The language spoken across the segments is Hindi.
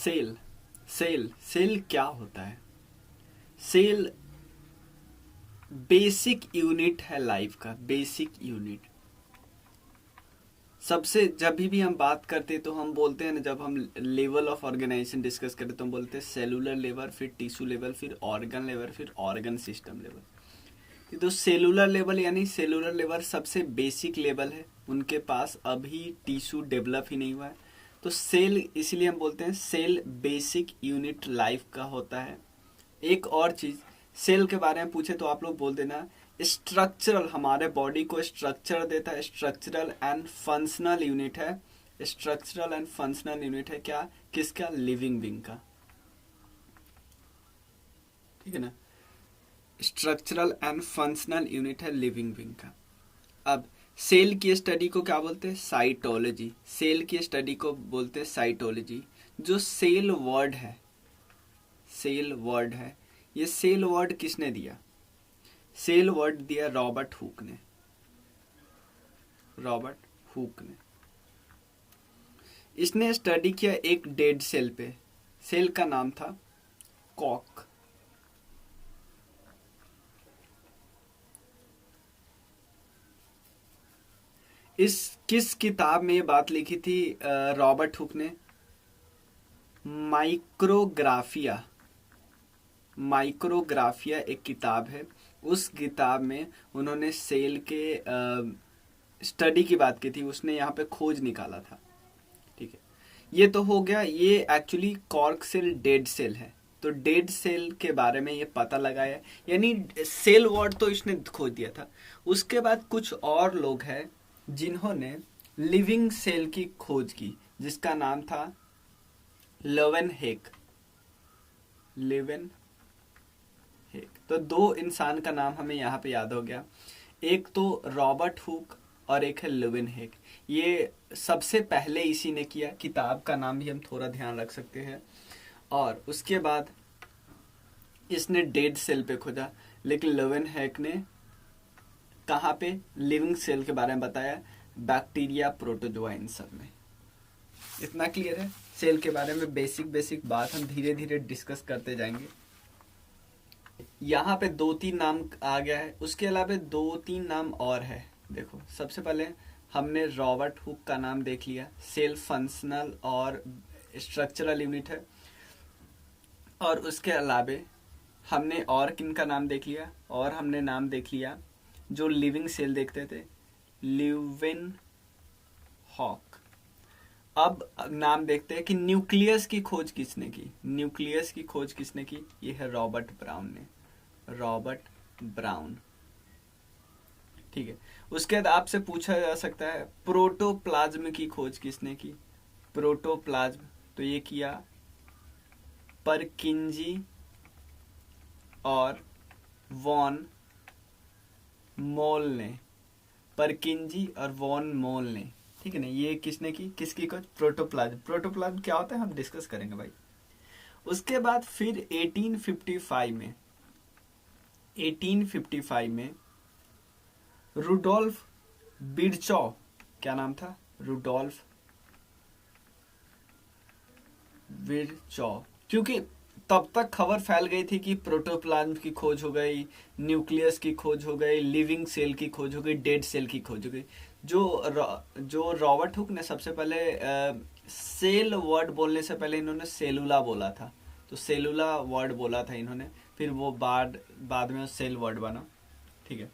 सेल सेल सेल क्या होता है? सेल बेसिक यूनिट है लाइफ का, बेसिक यूनिट। सबसे जब भी हम बात करते हैं तो हम बोलते हैं ना, जब हम लेवल ऑफ ऑर्गेनाइजेशन डिस्कस करते तो हम बोलते हैं सेलुलर लेवल, फिर टिश्यू लेवल, फिर ऑर्गन लेवल, फिर ऑर्गन सिस्टम लेवल। तो सेलुलर लेवल यानी सेलुलर लेवल सबसे बेसिक लेवल है, उनके पास अभी टिश्यू डेवलप ही नहीं हुआ है। तो सेल इसलिए हम बोलते हैं सेल बेसिक यूनिट लाइफ का होता है। एक और चीज, सेल के बारे में पूछे तो आप लोग बोल देना स्ट्रक्चरल, हमारे बॉडी को स्ट्रक्चर देता है, स्ट्रक्चरल एंड फंक्शनल यूनिट है। स्ट्रक्चरल एंड फंक्शनल यूनिट है क्या? किसका? लिविंग बींग का। ठीक है ना, स्ट्रक्चरल एंड फंक्शनल यूनिट है लिविंग बींग का। अब सेल की स्टडी को क्या बोलते हैं? साइटोलॉजी। सेल की स्टडी को बोलते हैं साइटोलॉजी। जो सेल वर्ड है, सेल वर्ड है, ये सेल वर्ड किसने दिया? सेल वर्ड दिया रॉबर्ट हुक ने। रॉबर्ट हुक ने इसने स्टडी किया एक डेड सेल पे। सेल का नाम था कॉक। इस किस किताब में ये बात लिखी थी रॉबर्ट हुक ने? माइक्रोग्राफिया। माइक्रोग्राफिया एक किताब है, उस किताब में उन्होंने सेल के स्टडी की बात की थी, उसने यहाँ पे खोज निकाला था। ठीक है, ये तो हो गया। ये actually cork cell dead cell है, तो डेड सेल के बारे में ये पता लगाया, यानी सेल वर्ड तो इसने खोज दिया था। उसके बाद कुछ और लोग हैं जिन्होंने लिविंग सेल की खोज की, जिसका नाम था लेवेनहेक। लेवेनहेक। तो दो इंसान का नाम हमें यहाँ पे याद हो गया, एक तो रॉबर्ट हुक और एक है लेवेनहेक। ये सबसे पहले इसी ने किया। किताब का नाम भी हम थोड़ा ध्यान रख सकते हैं। और उसके बाद इसने डेड सेल पे खोजा, लेकिन लेवेनहेक ने कहाँ पे? लिविंग सेल के बारे में बताया, बैक्टीरिया, प्रोटोजोआ, इन सब में। इतना क्लियर है? सेल के बारे में बेसिक बेसिक बात हम धीरे धीरे डिस्कस करते जाएंगे। यहाँ पे 2-3 नाम आ गया है, उसके अलावा 2-3 नाम और है। देखो, सबसे पहले हमने रॉबर्ट हुक का नाम देख लिया, सेल फंक्शनल और स्ट्रक्चरल यूनिट है। और उसके अलावा हमने और किन का नाम देख लिया? और हमने नाम देख लिया जो लिविंग सेल देखते थे, ल्यूवेन हॉक। अब नाम देखते हैं कि न्यूक्लियस की खोज किसने की। न्यूक्लियस की खोज किसने की? ये है रॉबर्ट ब्राउन ने। Robert brown. ठीक है, उसके बाद आपसे पूछा जा सकता है प्रोटोप्लाज्म की खोज किसने की? प्रोटोप्लाज्म तो ये किया परकिंजी और वॉन मोल ने। परकिंजी और वॉन मोल ने। ठीक है ना, ये किसने की? किसकी खोज? प्रोटोप्लाज्म। प्रोटोप्लाज्म क्या होता है हम डिस्कस करेंगे भाई। उसके बाद फिर 1855 में रुडोल्फ बिरचॉ, क्या नाम था? रुडोल्फ बिरचॉ। क्योंकि तब तक खबर फैल गई थी कि प्रोटोप्लाज्म की खोज हो गई, न्यूक्लियस की खोज हो गई, लिविंग सेल की खोज हो गई, डेड सेल की खोज हो गई। जो रॉबर्ट हुक ने सबसे पहले सेल वर्ड बोलने से पहले इन्होंने सेलुला बोला था, तो सेलुला वर्ड बोला था इन्होंने, फिर वो बाद में सेल वर्ड बना। ठीक है,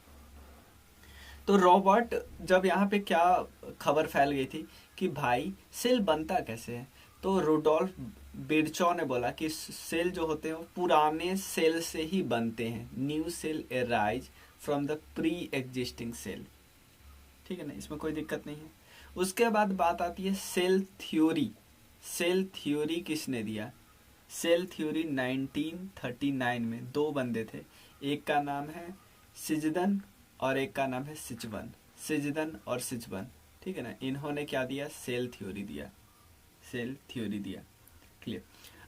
तो रॉबर्ट, जब यहाँ पे क्या खबर फैल गई थी कि भाई सेल बनता कैसे है, तो रुडोल्फ बिरचॉ ने बोला कि सेल जो होते हैं वो पुराने सेल से ही बनते हैं। New cell arise from the pre existing cell. ठीक है ना, इसमें कोई दिक्कत नहीं है। उसके बाद बात आती है सेल थ्योरी। सेल थ्योरी किसने दिया? सेल थ्योरी 1939 में दो बंदे थे, एक का नाम है सिजदन और एक का नाम है सिचवन। सिजदन और सिचवन, ठीक है ना, इन्होंने क्या दिया? सेल थ्योरी दिया। सेल थ्योरी दिया। क्लियर?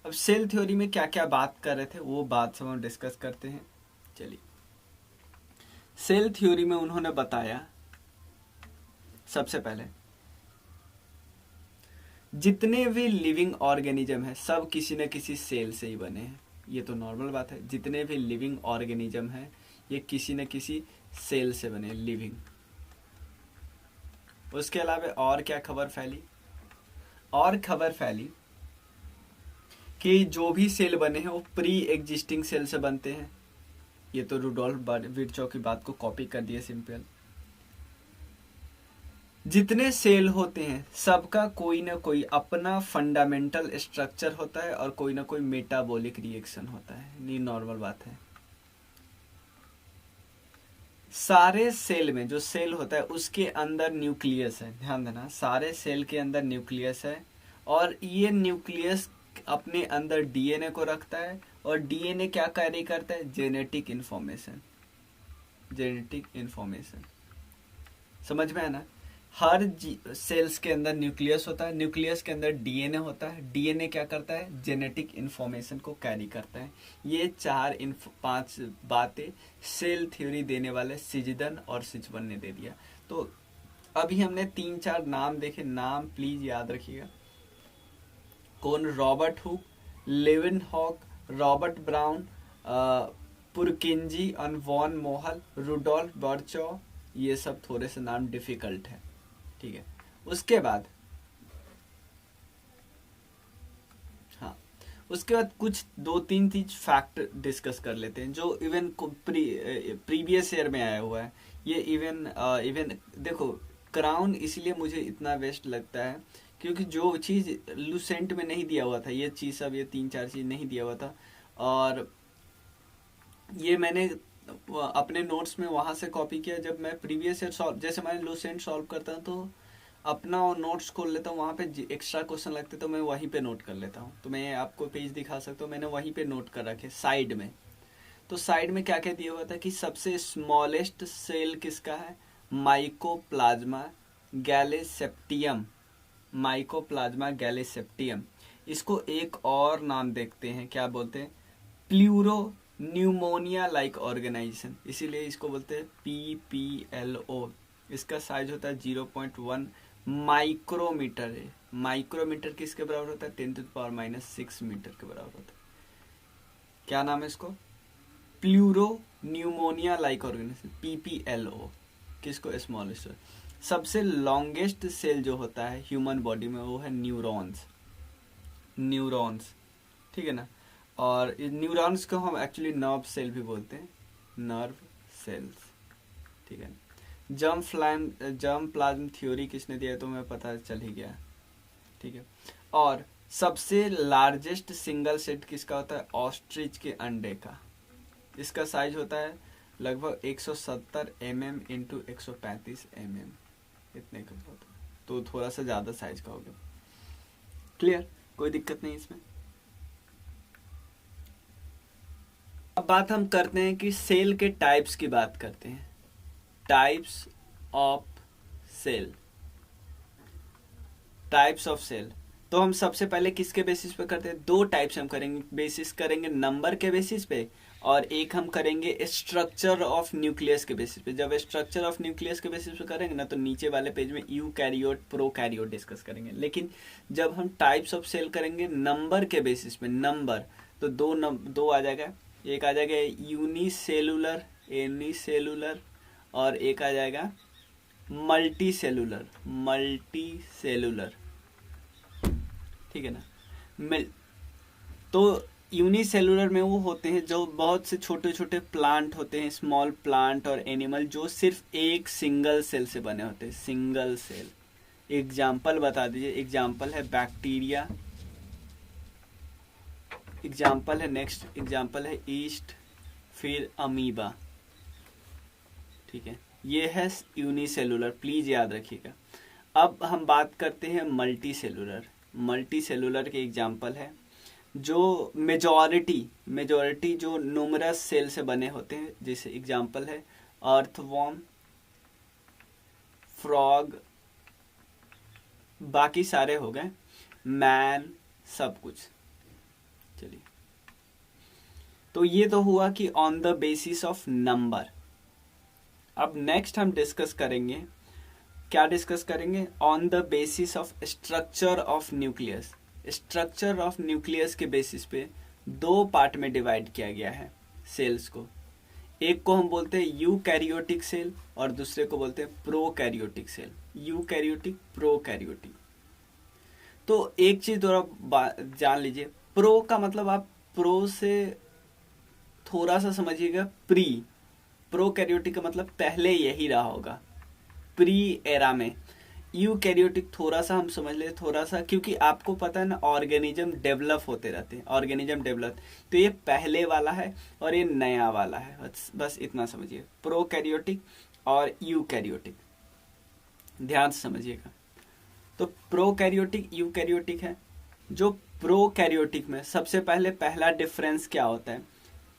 अब सेल थ्योरी में क्या क्या बात कर रहे थे वो बात सब हम डिस्कस करते हैं। चलिए, सेल थ्योरी में उन्होंने बताया सबसे पहले जितने भी लिविंग ऑर्गेनिज्म है सब किसी न किसी सेल से ही बने हैं, ये तो नॉर्मल बात है। जितने भी लिविंग ऑर्गेनिज्म है ये किसी न किसी सेल से बने, लिविंग। उसके अलावा और क्या खबर फैली? और खबर फैली कि जो भी सेल बने हैं वो प्री एग्जिस्टिंग सेल से बनते हैं। ये तो रुडोल्फ विर्चो की बात को कॉपी कर दिया सिंपल। जितने सेल होते हैं सबका कोई ना कोई अपना फंडामेंटल स्ट्रक्चर होता है और कोई ना कोई मेटाबॉलिक रिएक्शन होता है, ये नॉर्मल बात है। सारे सेल में जो सेल होता है उसके अंदर न्यूक्लियस है, ध्यान देना, सारे सेल के अंदर न्यूक्लियस है और ये न्यूक्लियस अपने अंदर डीएनए को रखता है और डीएनए क्या कैरी करता है? Genetic information. जेनेटिक इंफॉर्मेशन समझ में है ना? हर सेल्स के अंदर न्यूक्लियस होता है, न्यूक्लियस के अंदर डीएनए होता है, डीएनए क्या करता है? जेनेटिक इंफॉर्मेशन को कैरी करता है। ये 5 बातें सेल थ्योरी देने वाले सिजदन और सिचवन ने दे दिया। तो अभी हमने 3-4 नाम देखे, नाम प्लीज याद रखिएगा। कौन? Robert Hooke, Leeuwenhoek, Robert Brown, Purkinje और वॉन मोहल, रुडोल्फ बर्चॉ, ये सब थोड़े से नाम डिफिकल्ट है, ठीक है। उसके बाद उसके बाद कुछ 2-3 चीज फैक्ट डिस्कस कर लेते हैं जो इवन प्रीवियस ईयर में आया हुआ है। ये इवन देखो, क्राउन इसलिए मुझे इतना बेस्ट लगता है क्योंकि जो चीज लूसेंट में नहीं दिया हुआ था, ये चीज सब, ये 3-4 चीज नहीं दिया हुआ था और ये मैंने अपने नोट्स में वहां से कॉपी किया। जब मैं प्रीवियस ईयर सॉल्व, जैसे मैं लूसेंट सॉल्व करता हूँ तो अपना नोट्स खोल लेता हूँ, वहाँ पे एक्स्ट्रा क्वेश्चन लगते तो मैं वहीं पे नोट कर लेता हूँ। तो मैं आपको पेज दिखा सकता हूँ, मैंने वहीं पे नोट कर रखे साइड में। तो साइड में क्या क्या दिया हुआ था कि सबसे स्मॉलेस्ट सेल किसका है? माइकोप्लाज्मा गैलेसेप्टियम। माइकोप्लाज्मा गैलेसेप्टियम। इसको एक और नाम देखते हैं, क्या बोलते हैं? प्लूरो न्यूमोनिया लाइक ऑर्गेनाइजेशन, इसीलिए इसको बोलते हैं PPLO। इसका साइज होता है 0.1 माइक्रोमीटर है। माइक्रोमीटर किसके बराबर होता है? 10⁻⁻6 मीटर के बराबर होता है। क्या नाम है इसको? Pleuropneumonia like organisation, PPLO। किसको? स्मॉलेस्ट। सबसे लॉन्गेस्ट सेल जो होता है ह्यूमन बॉडी में वो है न्यूरॉन्स। न्यूरॉन्स, ठीक है ना। और न्यूरॉन्स को हम एक्चुअली नर्व सेल भी बोलते हैं, नर्व सेल्स, ठीक है। जर्म प्लाज्म थ्योरी किसने दिया तो मैं पता चल ही गया, ठीक है। और सबसे लार्जेस्ट सिंगल सेट किसका होता है? ऑस्ट्रिच के अंडे का। इसका साइज होता है लगभग 170 mm × 135 mm, इतने का होता है, तो थोड़ा सा ज्यादा साइज का होगा। क्लियर? कोई दिक्कत नहीं इसमें। अब बात हम करते हैं कि सेल के टाइप्स की बात करते हैं। Types of cell, types of cell. तो हम सबसे पहले किसके बेसिस पे करते हैं? 2 टाइप्स हम करेंगे। बेसिस करेंगे नंबर के बेसिस पे और एक हम करेंगे स्ट्रक्चर ऑफ न्यूक्लियस के बेसिस पे। जब स्ट्रक्चर ऑफ न्यूक्लियस के बेसिस पे करेंगे ना तो नीचे वाले पेज में यूकैरियोट प्रोकैरियोट डिस्कस करेंगे। लेकिन जब हम टाइप्स ऑफ सेल करेंगे नंबर के बेसिस पे, नंबर, तो दो आ जाएगा। एक आ जाएगा यूनिसेलुलर, एनिसेलुलर, और एक आ जाएगा मल्टी सेलुलर, मल्टीसेलुलर, ठीक है ना। तो यूनिसेलुलर में वो होते हैं जो बहुत से छोटे छोटे प्लांट होते हैं, स्मॉल प्लांट और एनिमल, जो सिर्फ एक सिंगल सेल से बने होते हैं, सिंगल सेल। एग्जाम्पल बता दीजिए। एग्जाम्पल है बैक्टीरिया, एग्जाम्पल है, नेक्स्ट एग्जाम्पल है ईस्ट, फिर अमीबा, ठीक है। ये है यूनिसेलुलर, प्लीज याद रखिएगा। अब हम बात करते हैं मल्टी सेलुलर। मल्टी सेलुलर के एग्जाम्पल है जो मेजॉरिटी जो न्यूमरस सेल से बने होते हैं, जैसे एग्जाम्पल है अर्थवॉर्म, फ्रॉग, बाकी सारे हो गए, मैन, सब कुछ। चलिए, तो ये तो हुआ कि on the basis of number. अब नेक्स्ट हम डिस्कस करेंगे क्या डिस्कस करेंगे? On the basis of structure of nucleus. Structure of nucleus के बेसिस पे दो पार्ट में डिवाइड किया गया है सेल्स को। एक को हम बोलते हैं यूकैरियोटिक सेल और दूसरे को बोलते हैं प्रोकैरियोटिक सेल। Eukaryotic, prokaryotic. तो एक चीज थोड़ा जान लीजिए, प्रो का मतलब आप प्रो से थोड़ा सा समझिएगा प्री। प्रोकैरियोटिक का मतलब पहले यही रहा होगा, प्री एरा में। यूकैरियोटिक थोड़ा सा हम समझ ले, थोड़ा सा, क्योंकि आपको पता है ना ऑर्गेनिज्म डेवलप होते रहते हैं, ऑर्गेनिज्म डेवलप। तो ये पहले वाला है और ये नया वाला है, बस इतना समझिए, प्रोकैरियोटिक और यूकैरियोटिक, ध्यान से समझिएगा। तो प्रोकैरियोटिक यूकैरियोटिक है। जो प्रोकैरियोटिक में सबसे पहले पहला डिफरेंस क्या होता है?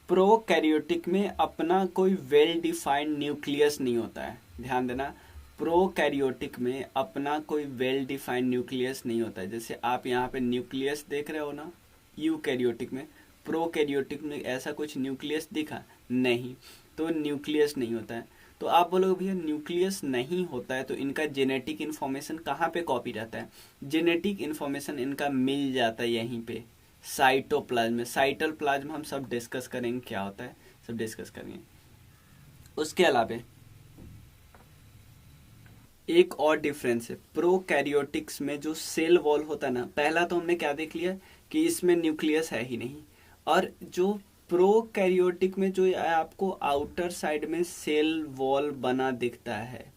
प्रोकैरियोटिक में अपना कोई वेल डिफाइंड न्यूक्लियस नहीं होता है, ध्यान देना। प्रोकैरियोटिक में अपना कोई वेल डिफाइंड न्यूक्लियस नहीं होता है। जैसे आप यहाँ पे न्यूक्लियस देख रहे हो ना यूकैरियोटिक में, प्रोकैरियोटिक में ऐसा कुछ न्यूक्लियस दिखा नहीं, तो न्यूक्लियस नहीं होता है। तो आप बोलोगे भैया न्यूक्लियस नहीं होता है तो इनका जेनेटिक इन्फॉर्मेशन कहाँ पे कॉपी रहता है? जेनेटिक इन्फॉर्मेशन इनका मिल जाता है यहीं पे साइटोप्लाज्म में। साइटोप्लाज्म हम सब डिस्कस करेंगे क्या होता है, सब डिस्कस करेंगे। उसके अलावा एक और डिफरेंस है प्रोकैरियोटिक्स में, जो सेल वॉल होता है ना, पहला तो हमने क्या देख लिया कि इसमें न्यूक्लियस है ही नहीं, और जो प्रोकैरियोटिक में जो आपको आउटर साइड में सेल वॉल बना दिखता है,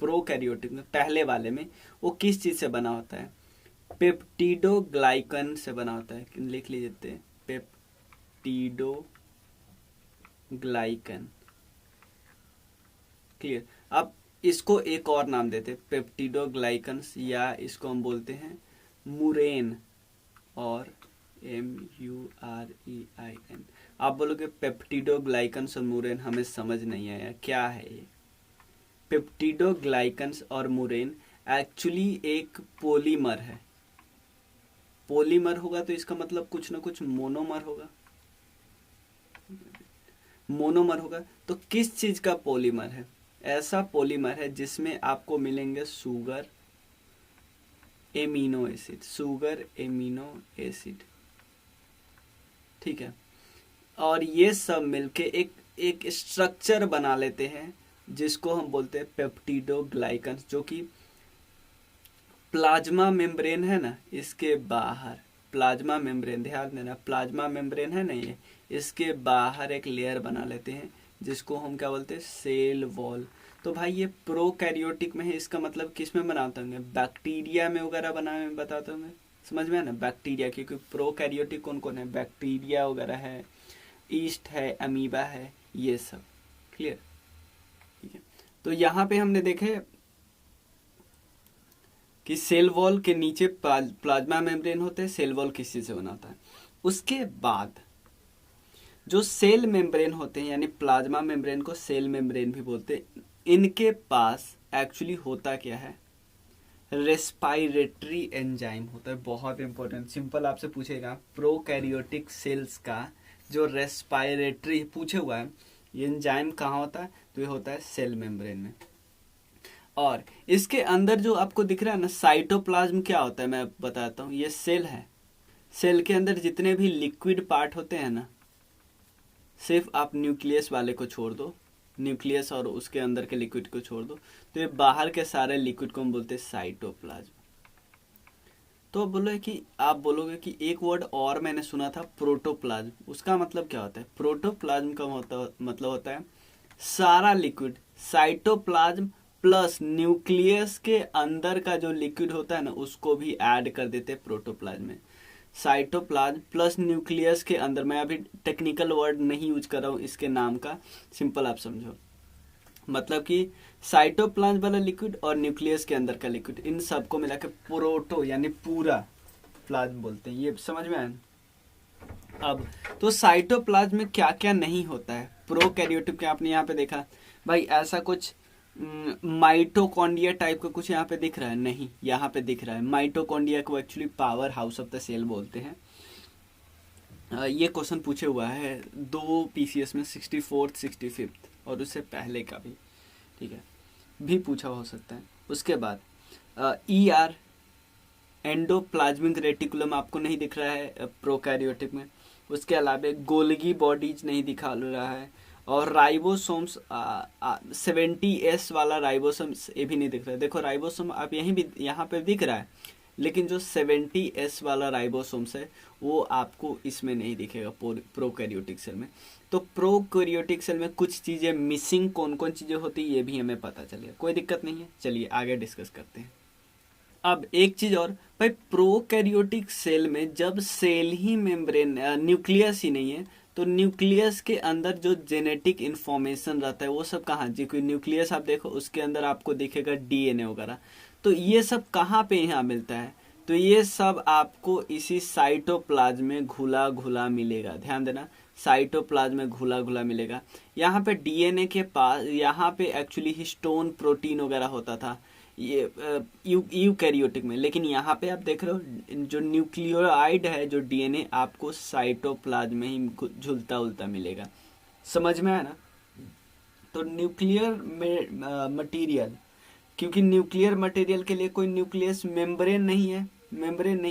प्रोकैरियोटिक में पहले वाले में, वो किस चीज से बना होता है? पेप्टिडोग्लाइकन से बना होता है। लिख लीजिए, पेप्टिडोग्लाइकन। क्लियर? अब इसको एक और नाम देते हैं पेप्टिडोग्लाइकन्स, या इसको हम बोलते हैं मुरेन, और MUREIN। आप बोलोगे पेप्टिडोग्लाइकन्स और मुरेन हमें समझ नहीं आया, क्या है ये? पेप्टिडोग्लाइकन्स और मुरेन एक्चुअली एक पॉलीमर है। पॉलीमर होगा तो इसका मतलब कुछ ना कुछ मोनोमर होगा, मोनोमर होगा। तो किस चीज का पॉलीमर है? ऐसा पॉलीमर है जिसमें आपको मिलेंगे sugar amino acid, sugar amino acid, ठीक है। और ये सब मिलके एक स्ट्रक्चर बना लेते हैं जिसको हम बोलते हैं पेप्टिडोग्लाइकन, जो कि प्लाज्मा मेम्ब्रेन है ना, इसके बाहर प्लाज्मा मेम्ब्रेन, ध्यान देना, प्लाज्मा मेम्ब्रेन है ना, ये इसके बाहर एक लेयर बना लेते हैं जिसको हम क्या बोलते हैं? Cell wall. तो भाई ये प्रोकैरियोटिक में है, इसका मतलब किस में बनाता हूँ? बैक्टीरिया में वगैरह बनाने में बताता हूँ मैं, समझ में है ना, बैक्टीरिया। क्योंकि प्रोकैरियोटिक कौन कौन है? बैक्टीरिया वगैरह है, ईस्ट है, अमीबा है, ये सब। क्लियर? ठीक है। तो यहाँ पे हमने देखे कि सेल वॉल के नीचे प्लाज्मा मेम्ब्रेन होते हैं। सेल वॉल किस चीज से बना होता है? उसके बाद जो सेल मेम्ब्रेन होते हैं, यानी प्लाज्मा मेम्ब्रेन को सेल मेम्ब्रेन भी बोलते हैं, इनके पास एक्चुअली होता क्या है? रेस्पायरेटरी एंजाइम होता है। बहुत इंपॉर्टेंट, सिंपल आपसे पूछेगा प्रोकैरियोटिक सेल्स का जो रेस्पायरेटरी पूछे हुआ है, ये एंजाइम कहाँ होता है? तो ये होता है सेल मेम्ब्रेन में। और इसके अंदर जो आपको दिख रहा है ना साइटोप्लाज्म, क्या होता है मैं बताता हूँ। ये सेल है, सेल के अंदर जितने भी लिक्विड पार्ट होते हैं ना, सिर्फ आप न्यूक्लियस वाले को छोड़ दो, न्यूक्लियस और उसके अंदर के लिक्विड को छोड़ दो, तो ये बाहर के सारे लिक्विड को हम बोलते हैं साइटोप्लाज्म। तो आप बोलोगे कि एक वर्ड और मैंने सुना था, प्रोटोप्लाज्म। उसका मतलब क्या होता है? प्रोटोप्लाज्म का मतलब होता है सारा लिक्विड। साइटोप्लाज्म प्लस न्यूक्लियस के अंदर का जो लिक्विड होता है ना, उसको भी ऐड कर देते हैं प्रोटोप्लाज्म में। साइटोप्लाज्म प्लस न्यूक्लियस के अंदर, मैं अभी टेक्निकल वर्ड नहीं यूज कर रहा हूँ इसके नाम का, सिंपल आप समझो। मतलब कि साइटोप्लाज्म वाला लिक्विड और न्यूक्लियस के अंदर का लिक्विड, इन सबको मिला के प्रोटो यानी पूरा प्लाज्म बोलते हैं। ये समझ में आया? अब तो साइटोप्लाज्म में क्या क्या नहीं होता है प्रोकैरियोटिक के, आपने यहाँ पे देखा भाई ऐसा कुछ माइटोकॉन्ड्रिया टाइप का कुछ यहाँ पे दिख रहा है? नहीं, यहाँ पे दिख रहा है माइटोकॉन्ड्रिया को actually powerhouse of the cell बोलते हैं। ये क्वेश्चन पूछे हुआ है 2 PCS में, 64th 65th और उससे पहले का भी, ठीक है, भी पूछा हो सकता है। उसके बाद ER एंडोप्लाज्मिक रेटिकुलम आपको नहीं दिख रहा है प्रोकैरियोटिक में। उसके अलावा गोल्गी बॉडीज नहीं दिखा रहा है, और राइबोसोम्स 70S वाला राइबोसोम्स ये भी नहीं दिख रहा है। देखो राइबोसोम आप यहाँ पे दिख रहा है, लेकिन जो 70S वाला राइबोसोम्स है वो आपको इसमें नहीं दिखेगा प्रोकैरियोटिक सेल में। तो प्रोकैरियोटिक सेल में कुछ चीज़ें मिसिंग, कौन कौन चीज़ें होती है ये भी हमें पता चलेगा, कोई दिक्कत नहीं है। चलिए आगे डिस्कस करते हैं। अब एक चीज और भाई, प्रोकैरियोटिक सेल में जब सेल ही मेम्ब्रेन न्यूक्लियस ही नहीं है, तो न्यूक्लियस के अंदर जो जेनेटिक इंफॉर्मेशन रहता है वो सब कहाँ, जी कोई न्यूक्लियस आप देखो उसके अंदर आपको दिखेगा DNA वगैरह, तो ये सब कहाँ पे यहाँ मिलता है, तो ये सब आपको इसी साइटोप्लाज्म में घुला घुला मिलेगा। ध्यान देना, साइटोप्लाज्म में घुला घुला मिलेगा। यहाँ पे DNA के पास, यहाँ पे एक्चुअली हिस्टोन प्रोटीन वगैरह होता था ये यूकैरियोटिक में, लेकिन यहाँ पे आप देख रहे हो जो न्यूक्लियोटाइड है जो DNA आपको साइटोप्लाज्म में ही झुलता उलता मिलेगा। समझ में आया ना? तो न्यूक्लियर मटेरियल, क्योंकि न्यूक्लियर मटेरियल के लिए कोई न्यूक्लियस मेम्ब्रेन नहीं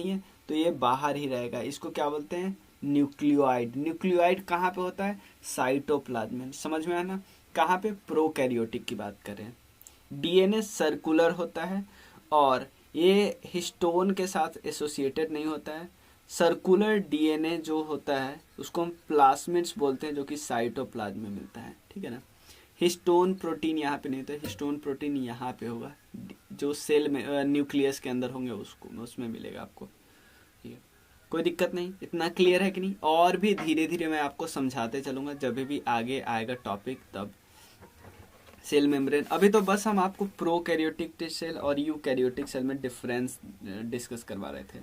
है, तो ये बाहर ही रहेगा। इसको क्या बोलते हैं? न्यूक्लियोइड। न्यूक्लियोइड कहाँ पे होता है? साइटोप्लाज्म में। समझ में आया ना? कहाँ पे? प्रोकैरियोटिक की बात कर रहे हैं। DNA सर्कुलर होता है और ये हिस्टोन के साथ एसोसिएटेड नहीं होता है। सर्कुलर DNA जो होता है उसको हम प्लास्मिड्स बोलते हैं, जो कि साइटोप्लाज्म में मिलता है। ठीक है ना? हिस्टोन प्रोटीन यहाँ पे नहीं होता है, हिस्टोन प्रोटीन यहाँ पे होगा, जो सेल में न्यूक्लियस के अंदर होंगे उसमें मिलेगा आपको। ठीक है, कोई दिक्कत नहीं, इतना क्लियर है कि नहीं? और भी धीरे धीरे मैं आपको समझाते चलूंगा जब भी आगे आएगा टॉपिक तब। सेल मेम्ब्रेन, अभी तो बस हम आपको प्रोकैरियोटिक सेल और यूकैरियोटिक सेल में डिफरेंस डिस्कस करवा रहे थे।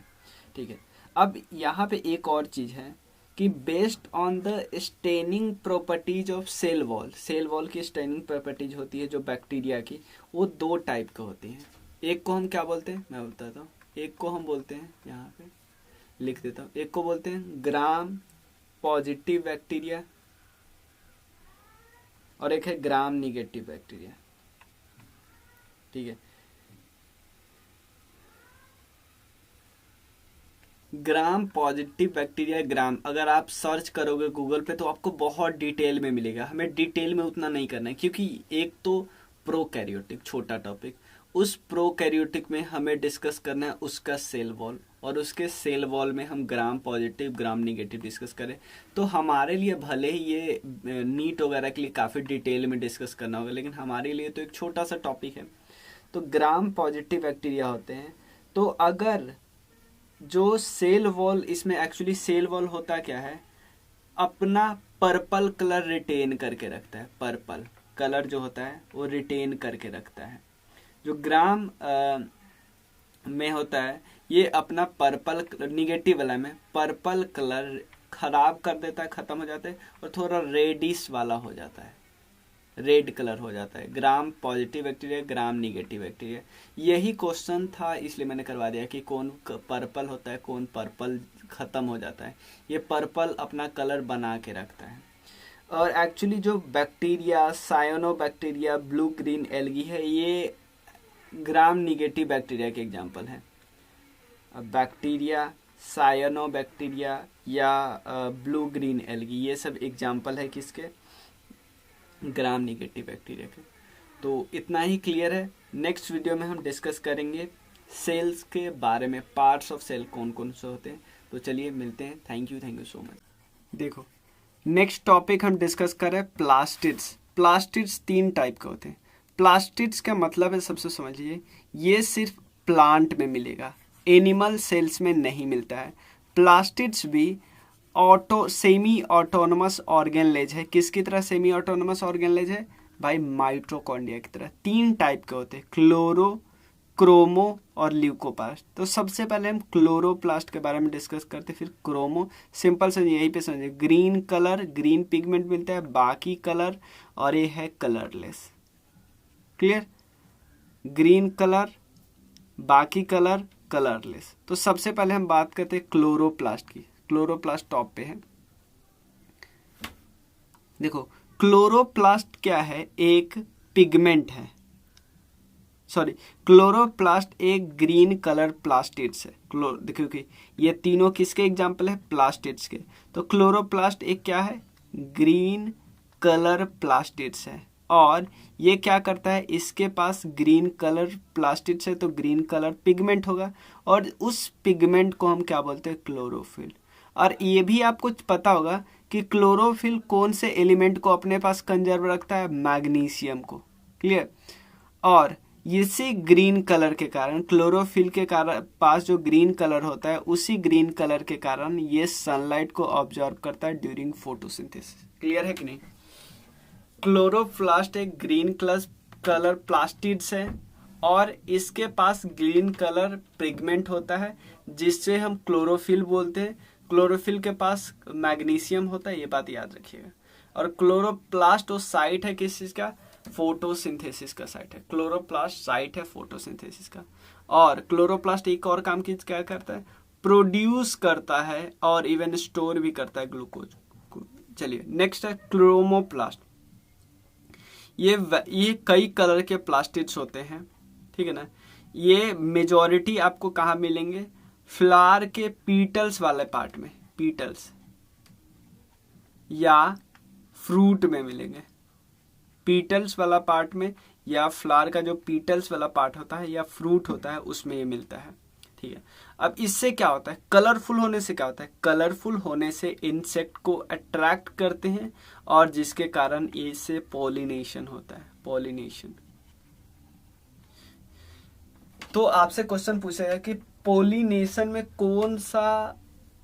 ठीक है, अब यहाँ पे एक और चीज है कि based on the staining properties of cell wall की स्टेनिंग प्रॉपर्टीज होती है जो बैक्टीरिया की, वो दो टाइप के होती हैं। एक को हम क्या बोलते हैं, मैं बताता हूँ। एक को हम बोलते हैं, यहाँ पे लिख देता हूँ, एक को बोलते हैं ग्राम पॉजिटिव बैक्टीरिया और एक है ग्राम निगेटिव बैक्टीरिया। ठीक है, ग्राम पॉजिटिव बैक्टीरिया, ग्राम अगर आप सर्च करोगे गूगल पे तो आपको बहुत डिटेल में मिलेगा। हमें डिटेल में उतना नहीं करना है, क्योंकि एक तो प्रोकैरियोटिक छोटा टॉपिक, उस प्रोकैरियोटिक में हमें डिस्कस करना है उसका सेल वॉल, और उसके सेल वॉल में हम gram positive gram negative discuss करें तो हमारे लिए भले ही ये नीट वगैरह के लिए काफ़ी डिटेल में डिस्कस करना होगा, लेकिन हमारे लिए तो एक छोटा सा टॉपिक है। तो ग्राम पॉजिटिव बैक्टीरिया होते हैं। तो अगर जो सेल वॉल, इसमें एक्चुअली सेल वॉल होता क्या है, अपना पर्पल कलर रिटेन करके रखता है। पर्पल कलर जो होता है वो रिटेन करके रखता है। जो ग्राम में होता है ये अपना पर्पल, निगेटिव वाला में पर्पल कलर खराब कर देता है, खत्म हो जाता है, और थोड़ा रेडिश वाला हो जाता है, रेड कलर हो जाता है। ग्राम पॉजिटिव बैक्टीरिया, ग्राम निगेटिव बैक्टीरिया। यही क्वेश्चन था इसलिए मैंने करवा दिया कि कौन पर्पल होता है, कौन पर्पल खत्म हो जाता है। ये पर्पल अपना कलर बना के रखता है। और एक्चुअली जो bacteria cyanobacteria, blue green algae है, ये ग्राम निगेटिव बैक्टीरिया के एग्जाम्पल है। बैक्टीरिया साइनोबैक्टीरिया या ब्लू ग्रीन एल्गी, ये सब एग्जाम्पल है किसके? ग्राम निगेटिव बैक्टीरिया के। तो इतना ही क्लियर है। नेक्स्ट वीडियो में हम डिस्कस करेंगे सेल्स के बारे में, पार्ट्स ऑफ सेल कौन कौन से होते हैं। तो चलिए मिलते हैं, थैंक यू सो मच। देखो नेक्स्ट टॉपिक हम डिस्कस कर रहे हैं प्लास्टिड्स। प्लास्टिड्स 3 टाइप के होते हैं। प्लास्टिड्स का मतलब है, सबसे समझिए, ये सिर्फ प्लांट में मिलेगा, एनिमल सेल्स में नहीं मिलता है। प्लास्टिड्स भी सेमी ऑटोनमस ऑर्गेनलेज है। किसकी तरह सेमी ऑटोनमस ऑर्गेनलेज है भाई? माइटोकॉन्ड्रिया की तरह। 3 टाइप के होते हैं, क्लोरो, क्रोमो और ल्यूकोप्लास्ट। तो सबसे पहले हम क्लोरोप्लास्ट के बारे में डिस्कस करते, फिर क्रोमो। सिंपल से यहीं पे समझिए, ग्रीन कलर, ग्रीन पिगमेंट मिलता है, बाकी कलर, और ये है कलरलेस। क्लियर? ग्रीन कलर, बाकी कलर, कलरलेस। तो सबसे पहले हम बात करते हैं क्लोरोप्लास्ट की। क्लोरोप्लास्ट टॉप पे है। देखो क्लोरोप्लास्ट क्या है? एक पिगमेंट है, सॉरी, क्लोरोप्लास्ट एक ग्रीन कलर प्लास्टिड्स है। देखिए कि ये तीनों किसके एग्जाम्पल है? प्लास्टिड्स के। तो क्लोरोप्लास्ट एक क्या है? ग्रीन कलर प्लास्टिड्स है। और ये क्या करता है? इसके पास ग्रीन कलर प्लास्टिड्स है तो ग्रीन कलर पिगमेंट होगा, और उस पिगमेंट को हम क्या बोलते हैं? क्लोरोफिल। और ये भी आपको पता होगा कि क्लोरोफिल कौन से एलिमेंट को अपने पास कंजर्व रखता है? मैग्नीशियम को। क्लियर? और इसी ग्रीन कलर के कारण, क्लोरोफिल के कारण पास जो ग्रीन कलर होता है, उसी ग्रीन कलर के कारण ये सनलाइट को ऑब्जर्व करता है ड्यूरिंग फोटोसिंथेसिस। क्लियर है कि नहीं? क्लोरोप्लास्ट एक ग्रीन कलर प्लास्टिड्स है और इसके पास ग्रीन कलर पिगमेंट होता है जिससे हम क्लोरोफिल बोलते हैं। क्लोरोफिल के पास मैग्नीशियम होता है, ये बात याद रखिएगा। और क्लोरोप्लास्ट वो साइट है किस चीज का? फोटोसिंथेसिस का साइट है। क्लोरोप्लास्ट साइट है फोटोसिंथेसिस का। और क्लोरोप्लास्ट एक और काम की क्या करता है? प्रोड्यूस करता है और इवन स्टोर भी करता है ग्लूकोज। चलिए नेक्स्ट है क्रोमोप्लास्ट। ये कई कलर के प्लास्टिड्स होते हैं, ठीक है ना। ये मेजॉरिटी आपको कहाँ मिलेंगे? फ्लावर के पीटल्स वाले पार्ट में, पीटल्स या फ्रूट में मिलेंगे। पीटल्स वाला पार्ट में या फ्लावर का जो पीटल्स वाला पार्ट होता है या फ्रूट होता है उसमें ये मिलता है, ठीक है। अब इससे क्या होता है? कलरफुल होने से क्या होता है? कलरफुल होने से इंसेक्ट को अट्रैक्ट करते हैं और जिसके कारण इससे पॉलिनेशन होता है, पॉलिनेशन। तो आपसे क्वेश्चन पूछेगा कि पॉलिनेशन में कौन सा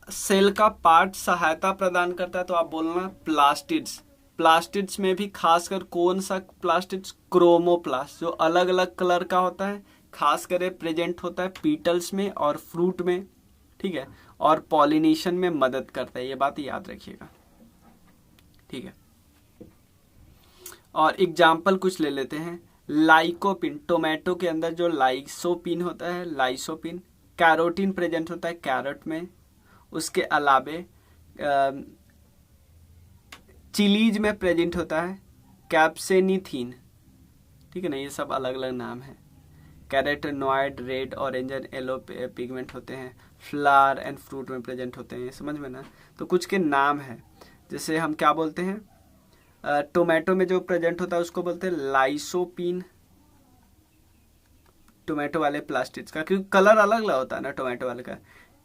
सेल का पार्ट सहायता प्रदान करता है? तो आप बोलना प्लास्टिड्स। प्लास्टिड्स में भी खासकर कौन सा प्लास्टिड्स? क्रोमोप्लास्ट, जो अलग अलग कलर का होता है, खास कर प्रेजेंट होता है पीटल्स में और फ्रूट में, ठीक है। और पॉलिनेशन में मदद करता है, ये बात याद रखिएगा, ठीक है। और एग्जाम्पल कुछ ले लेते हैं। लाइकोपिन, टोमेटो के अंदर जो लाइसोपिन होता है, लाइसोपिन। कैरोटीन प्रेजेंट होता है कैरेट में। उसके अलावे चिलीज में प्रेजेंट होता है कैप्सेनीथीन, ठीक है ना। ये सब अलग अलग नाम है। Carotenoid red, orange and yellow pigment होते हैं। फ्लावर एंड फ्रूट में प्रेजेंट होते हैं, समझ में ना। तो कुछ के नाम है, जैसे हम क्या बोलते हैं? टोमेटो में जो प्रेजेंट होता है उसको बोलते हैं लाइसोपिन, टोमेटो वाले प्लास्टिड्स का, क्योंकि कलर अलग अलग होता है ना टोमेटो वाले का।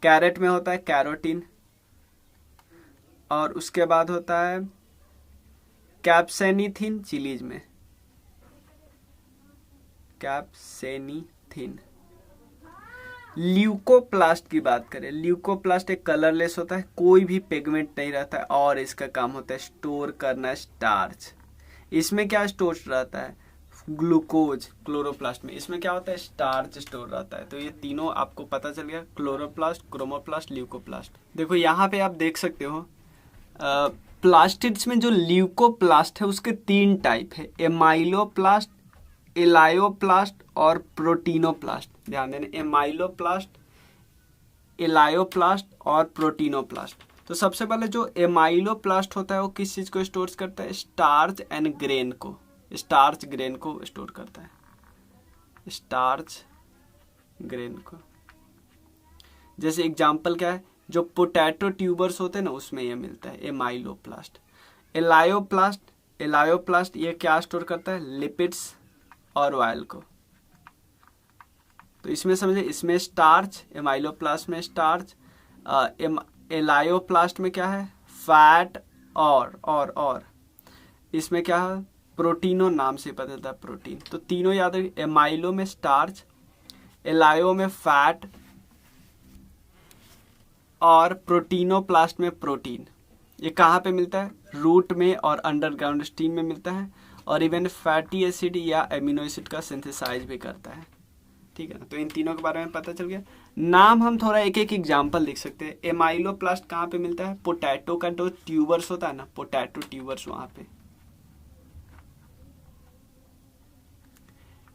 कैरेट में होता है कैरोटीन, और उसके बाद होता है कैप्सेनीथीन चिलीज में, कैप्सेनीथीन। ल्यूकोप्लास्ट की बात करें, ल्यूकोप्लास्ट एक कलरलेस होता है, कोई भी पिगमेंट नहीं रहता है और इसका काम होता है स्टोर करना स्टार्च। इसमें क्या स्टोर रहता है? ग्लूकोज। क्लोरोप्लास्ट में इसमें क्या होता है? स्टार्च स्टोर रहता है। तो ये तीनों आपको पता चल गया, क्लोरोप्लास्ट, क्रोमोप्लास्ट, ल्यूकोप्लास्ट। देखो यहाँ पे आप देख सकते हो प्लास्टिड्स में जो ल्यूकोप्लास्ट है उसके 3 टाइप है, एमाइलोप्लास्ट, एलायोप्लास्ट और प्रोटीनोप्लास्ट। ध्यान देना, एमाइलोप्लास्ट, एलायोप्लास्ट और प्रोटीनोप्लास्ट। तो सबसे पहले जो एमाइलोप्लास्ट होता है वो किस चीज को स्टोर करता है? स्टार्च एंड ग्रेन को, स्टार्च ग्रेन को स्टोर करता है, स्टार्च ग्रेन को। जैसे एग्जांपल क्या है? जो पोटैटो ट्यूबर्स होते हैं ना उसमें ये मिलता है एमाइलोप्लास्ट। एलायोप्लास्ट, एलायोप्लास्ट ये क्या स्टोर करता है? लिपिड्स और ऑयल को। तो इसमें समझे, इसमें स्टार्च, एमाइलोप्लास्ट में स्टार्च, एलायोप्लास्ट में क्या है? फैट और इसमें क्या है? प्रोटीनो नाम से पता चलता है, प्रोटीन। तो तीनों याद रखिए, एमाइलो में स्टार्च, एलायो में फैट और प्रोटीनोप्लास्ट में प्रोटीन। ये कहाँ पे मिलता है? रूट में और अंडरग्राउंड स्टीम में मिलता है, और इवन फैटी एसिड या एमिनो एसिड का सिंथेसाइज भी करता है, ठीक है ना। तो इन तीनों के बारे में पता चल गया। नाम हम थोड़ा एक एक एग्जांपल देख सकते हैं। एमाइलोप्लास्ट कहाँ पे मिलता है? पोटैटो का जो ट्यूबर्स होता है ना, पोटैटो ट्यूबर्स, वहां पे।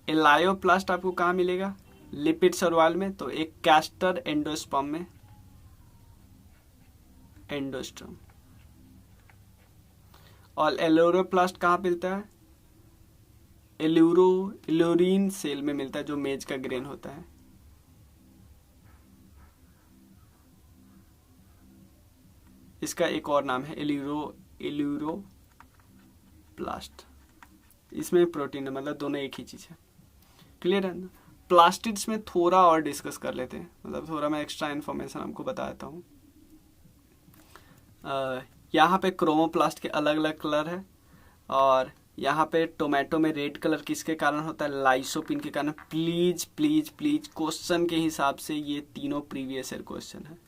एलायोप्लास्ट आपको कहाँ मिलेगा? लिपिड्स और ऑयल में। तो एक कैस्टर एंडोस्पर्म में, एंडोस्पर्म। और एलोरोप्लास्ट कहाँ मिलता है? इल्यूरीन सेल में मिलता है, जो मेज का ग्रेन होता है। इसका एक और नाम है इल्यूरोप्लास्ट। इसमें प्रोटीन है, मतलब दोनों एक ही चीज है। क्लियर है ना? प्लास्टिड्स में थोड़ा और डिस्कस कर लेते हैं, मतलब थोड़ा मैं एक्स्ट्रा इन्फॉर्मेशन आपको बता देता हूँ। यहाँ पे क्रोमोप्लास्ट के अलग अलग कलर है, और यहाँ पे टोमेटो में रेड कलर किसके कारण होता है? लाइसोपिन के कारण। प्लीज प्लीज प्लीज क्वेश्चन के हिसाब से ये तीनों प्रीवियस ईयर क्वेश्चन है।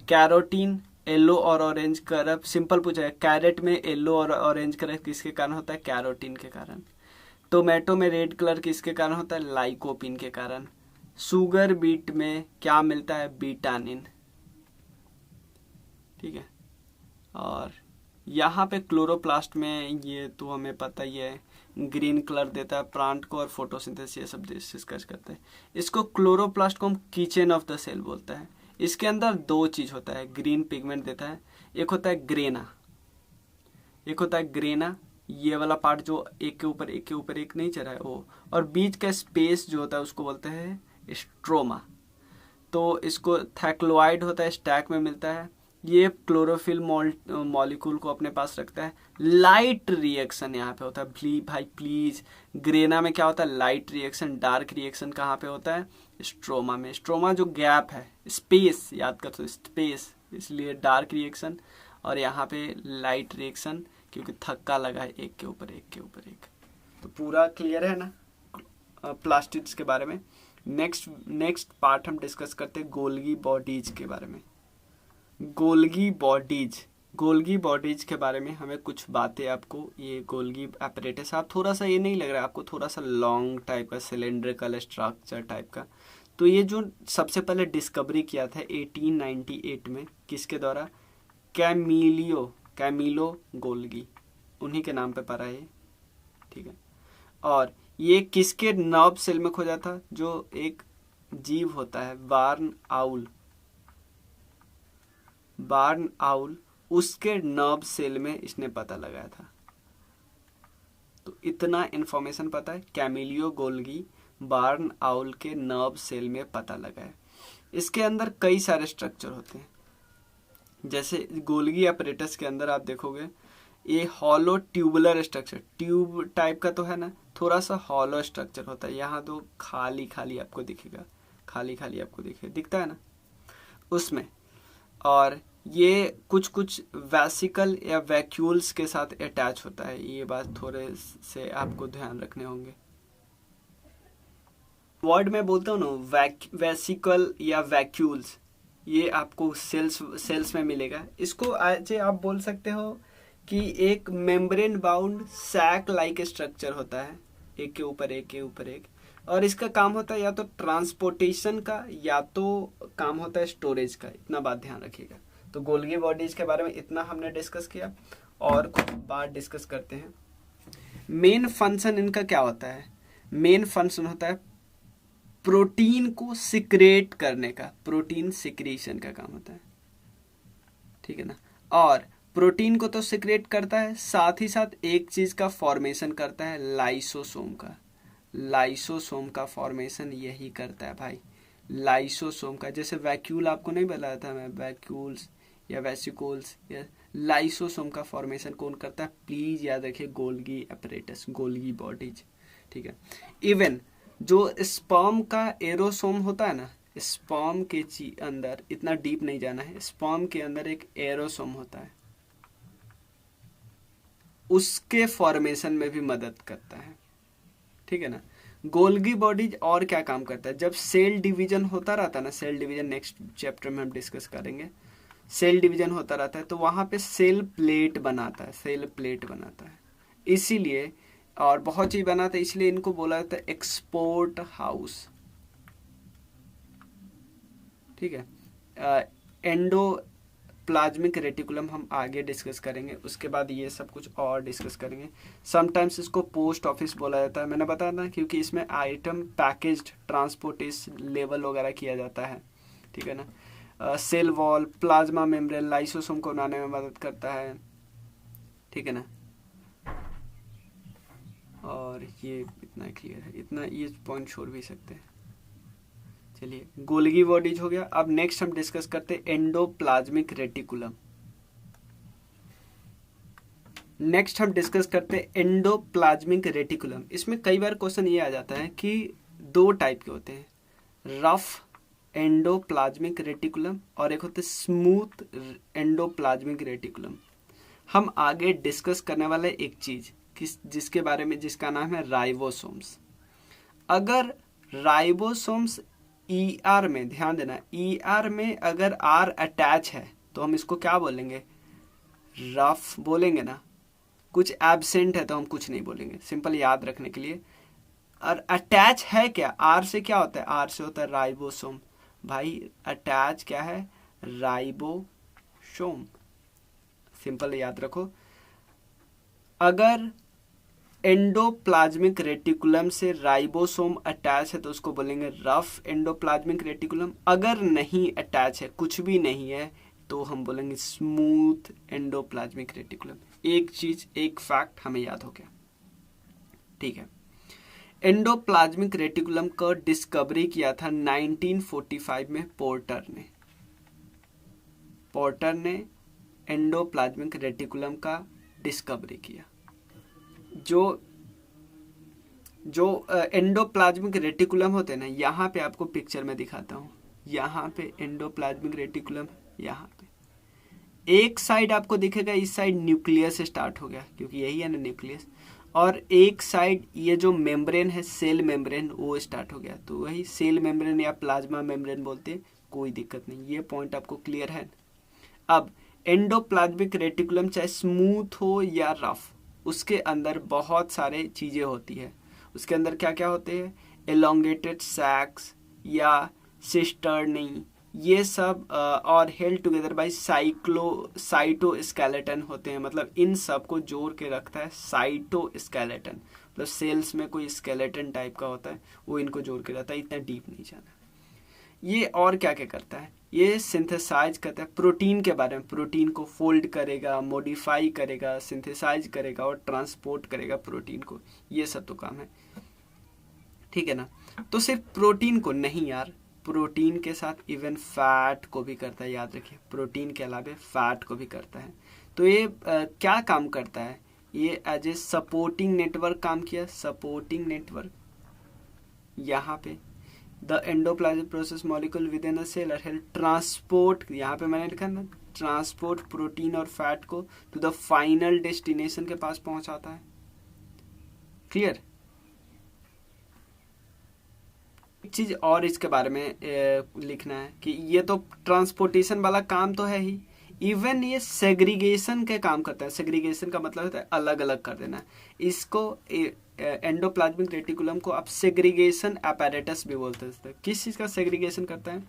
कैरोटीन येलो और ऑरेंज कलर, सिंपल पूछा है, कैरेट में येलो और ऑरेंज कलर किसके कारण होता है? कैरोटीन के कारण। टोमेटो में रेड कलर किसके कारण होता है? लाइकोपिन के कारण। शुगर बीट में क्या मिलता है? बीटानिन। ठीक है। और यहाँ पे क्लोरोप्लास्ट में, ये तो हमें पता ही है, ग्रीन कलर देता है प्लांट को और फोटोसिंथेसिस, ये सब डिस्कस करते हैं। इसको क्लोरोप्लास्ट को हम किचन ऑफ द सेल बोलते हैं। इसके अंदर दो चीज होता है, ग्रीन पिगमेंट देता है, एक होता है ग्रेना, एक होता है ग्रेना, ये वाला पार्ट जो एक के ऊपर एक के ऊपर एक नहीं चढ़ा है वो, और बीच का स्पेस जो होता है उसको बोलते हैं स्ट्रोमा। तो इसको थैक्लोइड होता है, स्टैक में मिलता है। ये क्लोरोफिल मॉलिक्यूल को अपने पास रखता है। लाइट रिएक्शन यहाँ पे होता है। भाई प्लीज, ग्रेना में क्या होता है? Light reaction. डार्क रिएक्शन कहाँ पे होता है? स्ट्रोमा में। स्ट्रोमा जो गैप है, स्पेस याद कर, तो स्पेस, इसलिए डार्क रिएक्शन, और यहाँ पे लाइट रिएक्शन, क्योंकि थक्का लगा है एक के ऊपर एक के ऊपर एक। तो पूरा क्लियर है ना प्लास्टिड्स के बारे में। नेक्स्ट पार्ट हम डिस्कस करते हैं गोल्गी बॉडीज के बारे में। गोल्गी बॉडीज के बारे में हमें कुछ बातें आपको, ये गोल्गी एपरेटस, आप थोड़ा सा, ये नहीं लग रहा है आपको थोड़ा सा लॉन्ग टाइप का, सिलेंड्रिकल स्ट्रक्चर टाइप का? तो ये जो सबसे पहले डिस्कवरी किया था 1898 में, किसके द्वारा? कैमिलो गोल्गी, उन्हीं के नाम पे पड़ा है। ठीक है। और ये किसके नर्व सेल में खोजा था? जो एक जीव होता है बार्न आउल, उसके नर्व सेल में इसने पता लगाया था। तो इतना इंफॉर्मेशन पता है, कैमिलियो गोल्गी बार्न आउल के नर्व सेल में पता लगा है। इसके अंदर कई सारे स्ट्रक्चर होते हैं, जैसे गोल्गी अपरेटस के अंदर आप देखोगे ये hollow tubular structure, tube type का तो है ना, थोड़ा सा हॉलो स्ट्रक्चर होता है। यहाँ तो खाली खाली आपको दिखेगा, दिखता है ना उसमें। और ये कुछ कुछ वैसिकल या वैक्यूल्स के साथ अटैच होता है, ये बात थोड़े से आपको ध्यान रखने होंगे। वर्ड में बोलता हूँ ना, वैसिकल या वैक्यूल्स, ये आपको सेल्स में मिलेगा। इसको आज आप बोल सकते हो कि एक membrane bound sac like structure होता है, एक के ऊपर एक, और इसका काम होता है या तो ट्रांसपोर्टेशन का या तो काम होता है स्टोरेज का। इतना बात ध्यान रखिएगा। तो गोल्गी बॉडीज के बारे में इतना हमने डिस्कस किया, और कुछ बात डिस्कस करते हैं। मेन फंक्शन इनका क्या होता है? मेन फंक्शन होता है प्रोटीन को सिक्रेट करने का, प्रोटीन सिक्रीशन का काम होता है। ठीक है ना? और प्रोटीन को तो सिक्रेट करता है, साथ ही साथ एक चीज का फॉर्मेशन करता है, लाइसोसोम का फॉर्मेशन यही करता है भाई, लाइसोसोम का। जैसे वैक्यूल आपको नहीं बताया था मैं, वैक्यूल्स या वेसिकल्स, या लाइसोसोम का फॉर्मेशन कौन करता है? प्लीज याद रखिए, गोल्गी अपरेटस, गोल्गी बॉडीज। ठीक है। इवन जो स्पर्म का एरोसोम होता है ना, स्पर्म के अंदर, इतना डीप नहीं जाना है, स्पर्म के अंदर एक एरोसोम होता है, उसके फॉर्मेशन में भी मदद करता है। ठीक है ना? गोल्गी बॉडीज और क्या काम करता है? जब सेल डिवीजन होता रहता है ना, सेल डिवीजन नेक्स्ट चैप्टर में हम डिस्कस करेंगे, सेल डिवीजन होता रहता है तो वहां पे सेल प्लेट बनाता है, इसीलिए, और बहुत चीज बनाता है, इसलिए इनको बोला जाता है एक्सपोर्ट हाउस। ठीक है। एंडोप्लाज्मिक रेटिकुलम हम आगे डिस्कस करेंगे, उसके बाद ये सब कुछ और डिस्कस करेंगे। समटाइम्स इसको पोस्ट ऑफिस बोला जाता है, मैंने बताया ना, क्योंकि इसमें आइटम पैकेज्ड ट्रांसपोर्टेशन लेवल वगैरह किया जाता है। ठीक है ना? Cell wall, plasma membrane, lysosome को बनाने में मदद करता है। ठीक है ना? और ये इतना क्लियर है, इतना ये पॉइंट छोड़ भी सकते हैं। चलिए गोल्गी बॉडीज हो गया। अब नेक्स्ट हम डिस्कस करते हैं एंडोप्लाज्मिक रेटिकुलम। नेक्स्ट हम डिस्कस करते हैं एंडोप्लाज्मिक रेटिकुलम। इसमें कई बार क्वेश्चन ये आ जाता है कि दो टाइप के होते हैं, रफ एंडोप्लाज्मिक रेटिकुलम और एक होते स्मूथ एंडोप्लाज्मिक रेटिकुलम। हम आगे डिस्कस करने वाले एक चीज जिसके बारे में, जिसका नाम है राइबोसोम्स। अगर राइबोसोम्स ER में, ध्यान देना, ER में अगर R अटैच है तो हम इसको क्या बोलेंगे, रफ बोलेंगे ना। कुछ एब्सेंट है तो हम कुछ नहीं बोलेंगे, सिंपल याद रखने के लिए। और अटैच है क्या, R से क्या होता है, R से होता है राइबोसोम। भाई अटैच क्या है, राइबोसोम, सिंपल याद रखो। अगर एंडोप्लाज्मिक रेटिकुलम से राइबोसोम अटैच है तो उसको बोलेंगे रफ एंडोप्लाज्मिक रेटिकुलम। अगर नहीं अटैच है, कुछ भी नहीं है, तो हम बोलेंगे स्मूथ एंडोप्लाज्मिक रेटिकुलम। एक चीज, एक फैक्ट हमें याद हो गया, ठीक है। एंडोप्लाज्मिक रेटिकुलम का डिस्कवरी किया था 1945 में पोर्टर ने। पोर्टर ने एंडोप्लाज्मिक रेटिकुलम का डिस्कवरी किया। जो एंडोप्लाज्मिक रेटिकुलम होते हैं ना, यहाँ पे आपको पिक्चर में दिखाता हूँ। यहाँ पे एंडोप्लाज्मिक रेटिकुलम, यहाँ पे एक साइड आपको दिखेगा, इस साइड न्यूक्लियस स्टार्ट हो गया, क्योंकि यही है ना न्यूक्लियस। और एक साइड ये जो मेम्ब्रेन है, सेल मेम्ब्रेन, वो स्टार्ट हो गया। तो वही सेल मेम्ब्रेन या प्लाज्मा मेम्ब्रेन बोलते हैं, कोई दिक्कत नहीं। ये पॉइंट आपको क्लियर है। अब एंडोप्लाज्मिक रेटिकुलम चाहे स्मूथ हो या रफ, उसके अंदर बहुत सारे चीजें होती है। उसके अंदर क्या क्या होते हैं, एलोंगेटेड सैक्स या सिस्टर्नी, ये सब और हेल्ड टुगेदर बाय साइटोस्केलेटन होते हैं। मतलब इन सब को जोड़ के रखता है साइटोस्केलेटन। मतलब सेल्स में कोई स्केलेटन टाइप का होता है, वो इनको जोड़ के रहता है। इतना डीप नहीं जाना। ये और क्या क्या करता है, ये सिंथेसाइज करता है प्रोटीन के बारे में। प्रोटीन को फोल्ड करेगा, मॉडिफाई करेगा, सिंथेसाइज करेगा और ट्रांसपोर्ट करेगा प्रोटीन को। ये सब तो काम है, ठीक है ना। तो सिर्फ प्रोटीन को नहीं यार, प्रोटीन के साथ इवन फैट को भी करता है। याद रखिए, प्रोटीन के अलावा फैट को भी करता है। तो ये क्या काम करता है, ये एज ए सपोर्टिंग नेटवर्क काम किया। सपोर्टिंग नेटवर्क, यहाँ पे the endoplasmic process molecule within a cell are help transport, यहाँ पे मैंने लिखा ना, ट्रांसपोर्ट प्रोटीन और फैट को टू द फाइनल डेस्टिनेशन के पास पहुंचाता है। क्लियर। एक चीज और इसके बारे में लिखना है कि ये तो ट्रांसपोर्टेशन वाला काम तो है ही, इवन ये सेग्रीगेशन के काम करता है। सेग्रीगेशन का मतलब होता है अलग अलग कर देना। इसको एंडोप्लाज्मिक रेटिकुलम को आप सेग्रीगेशन अपैरेटस भी बोलते हैं। किस चीज का सेग्रीगेशन करता है,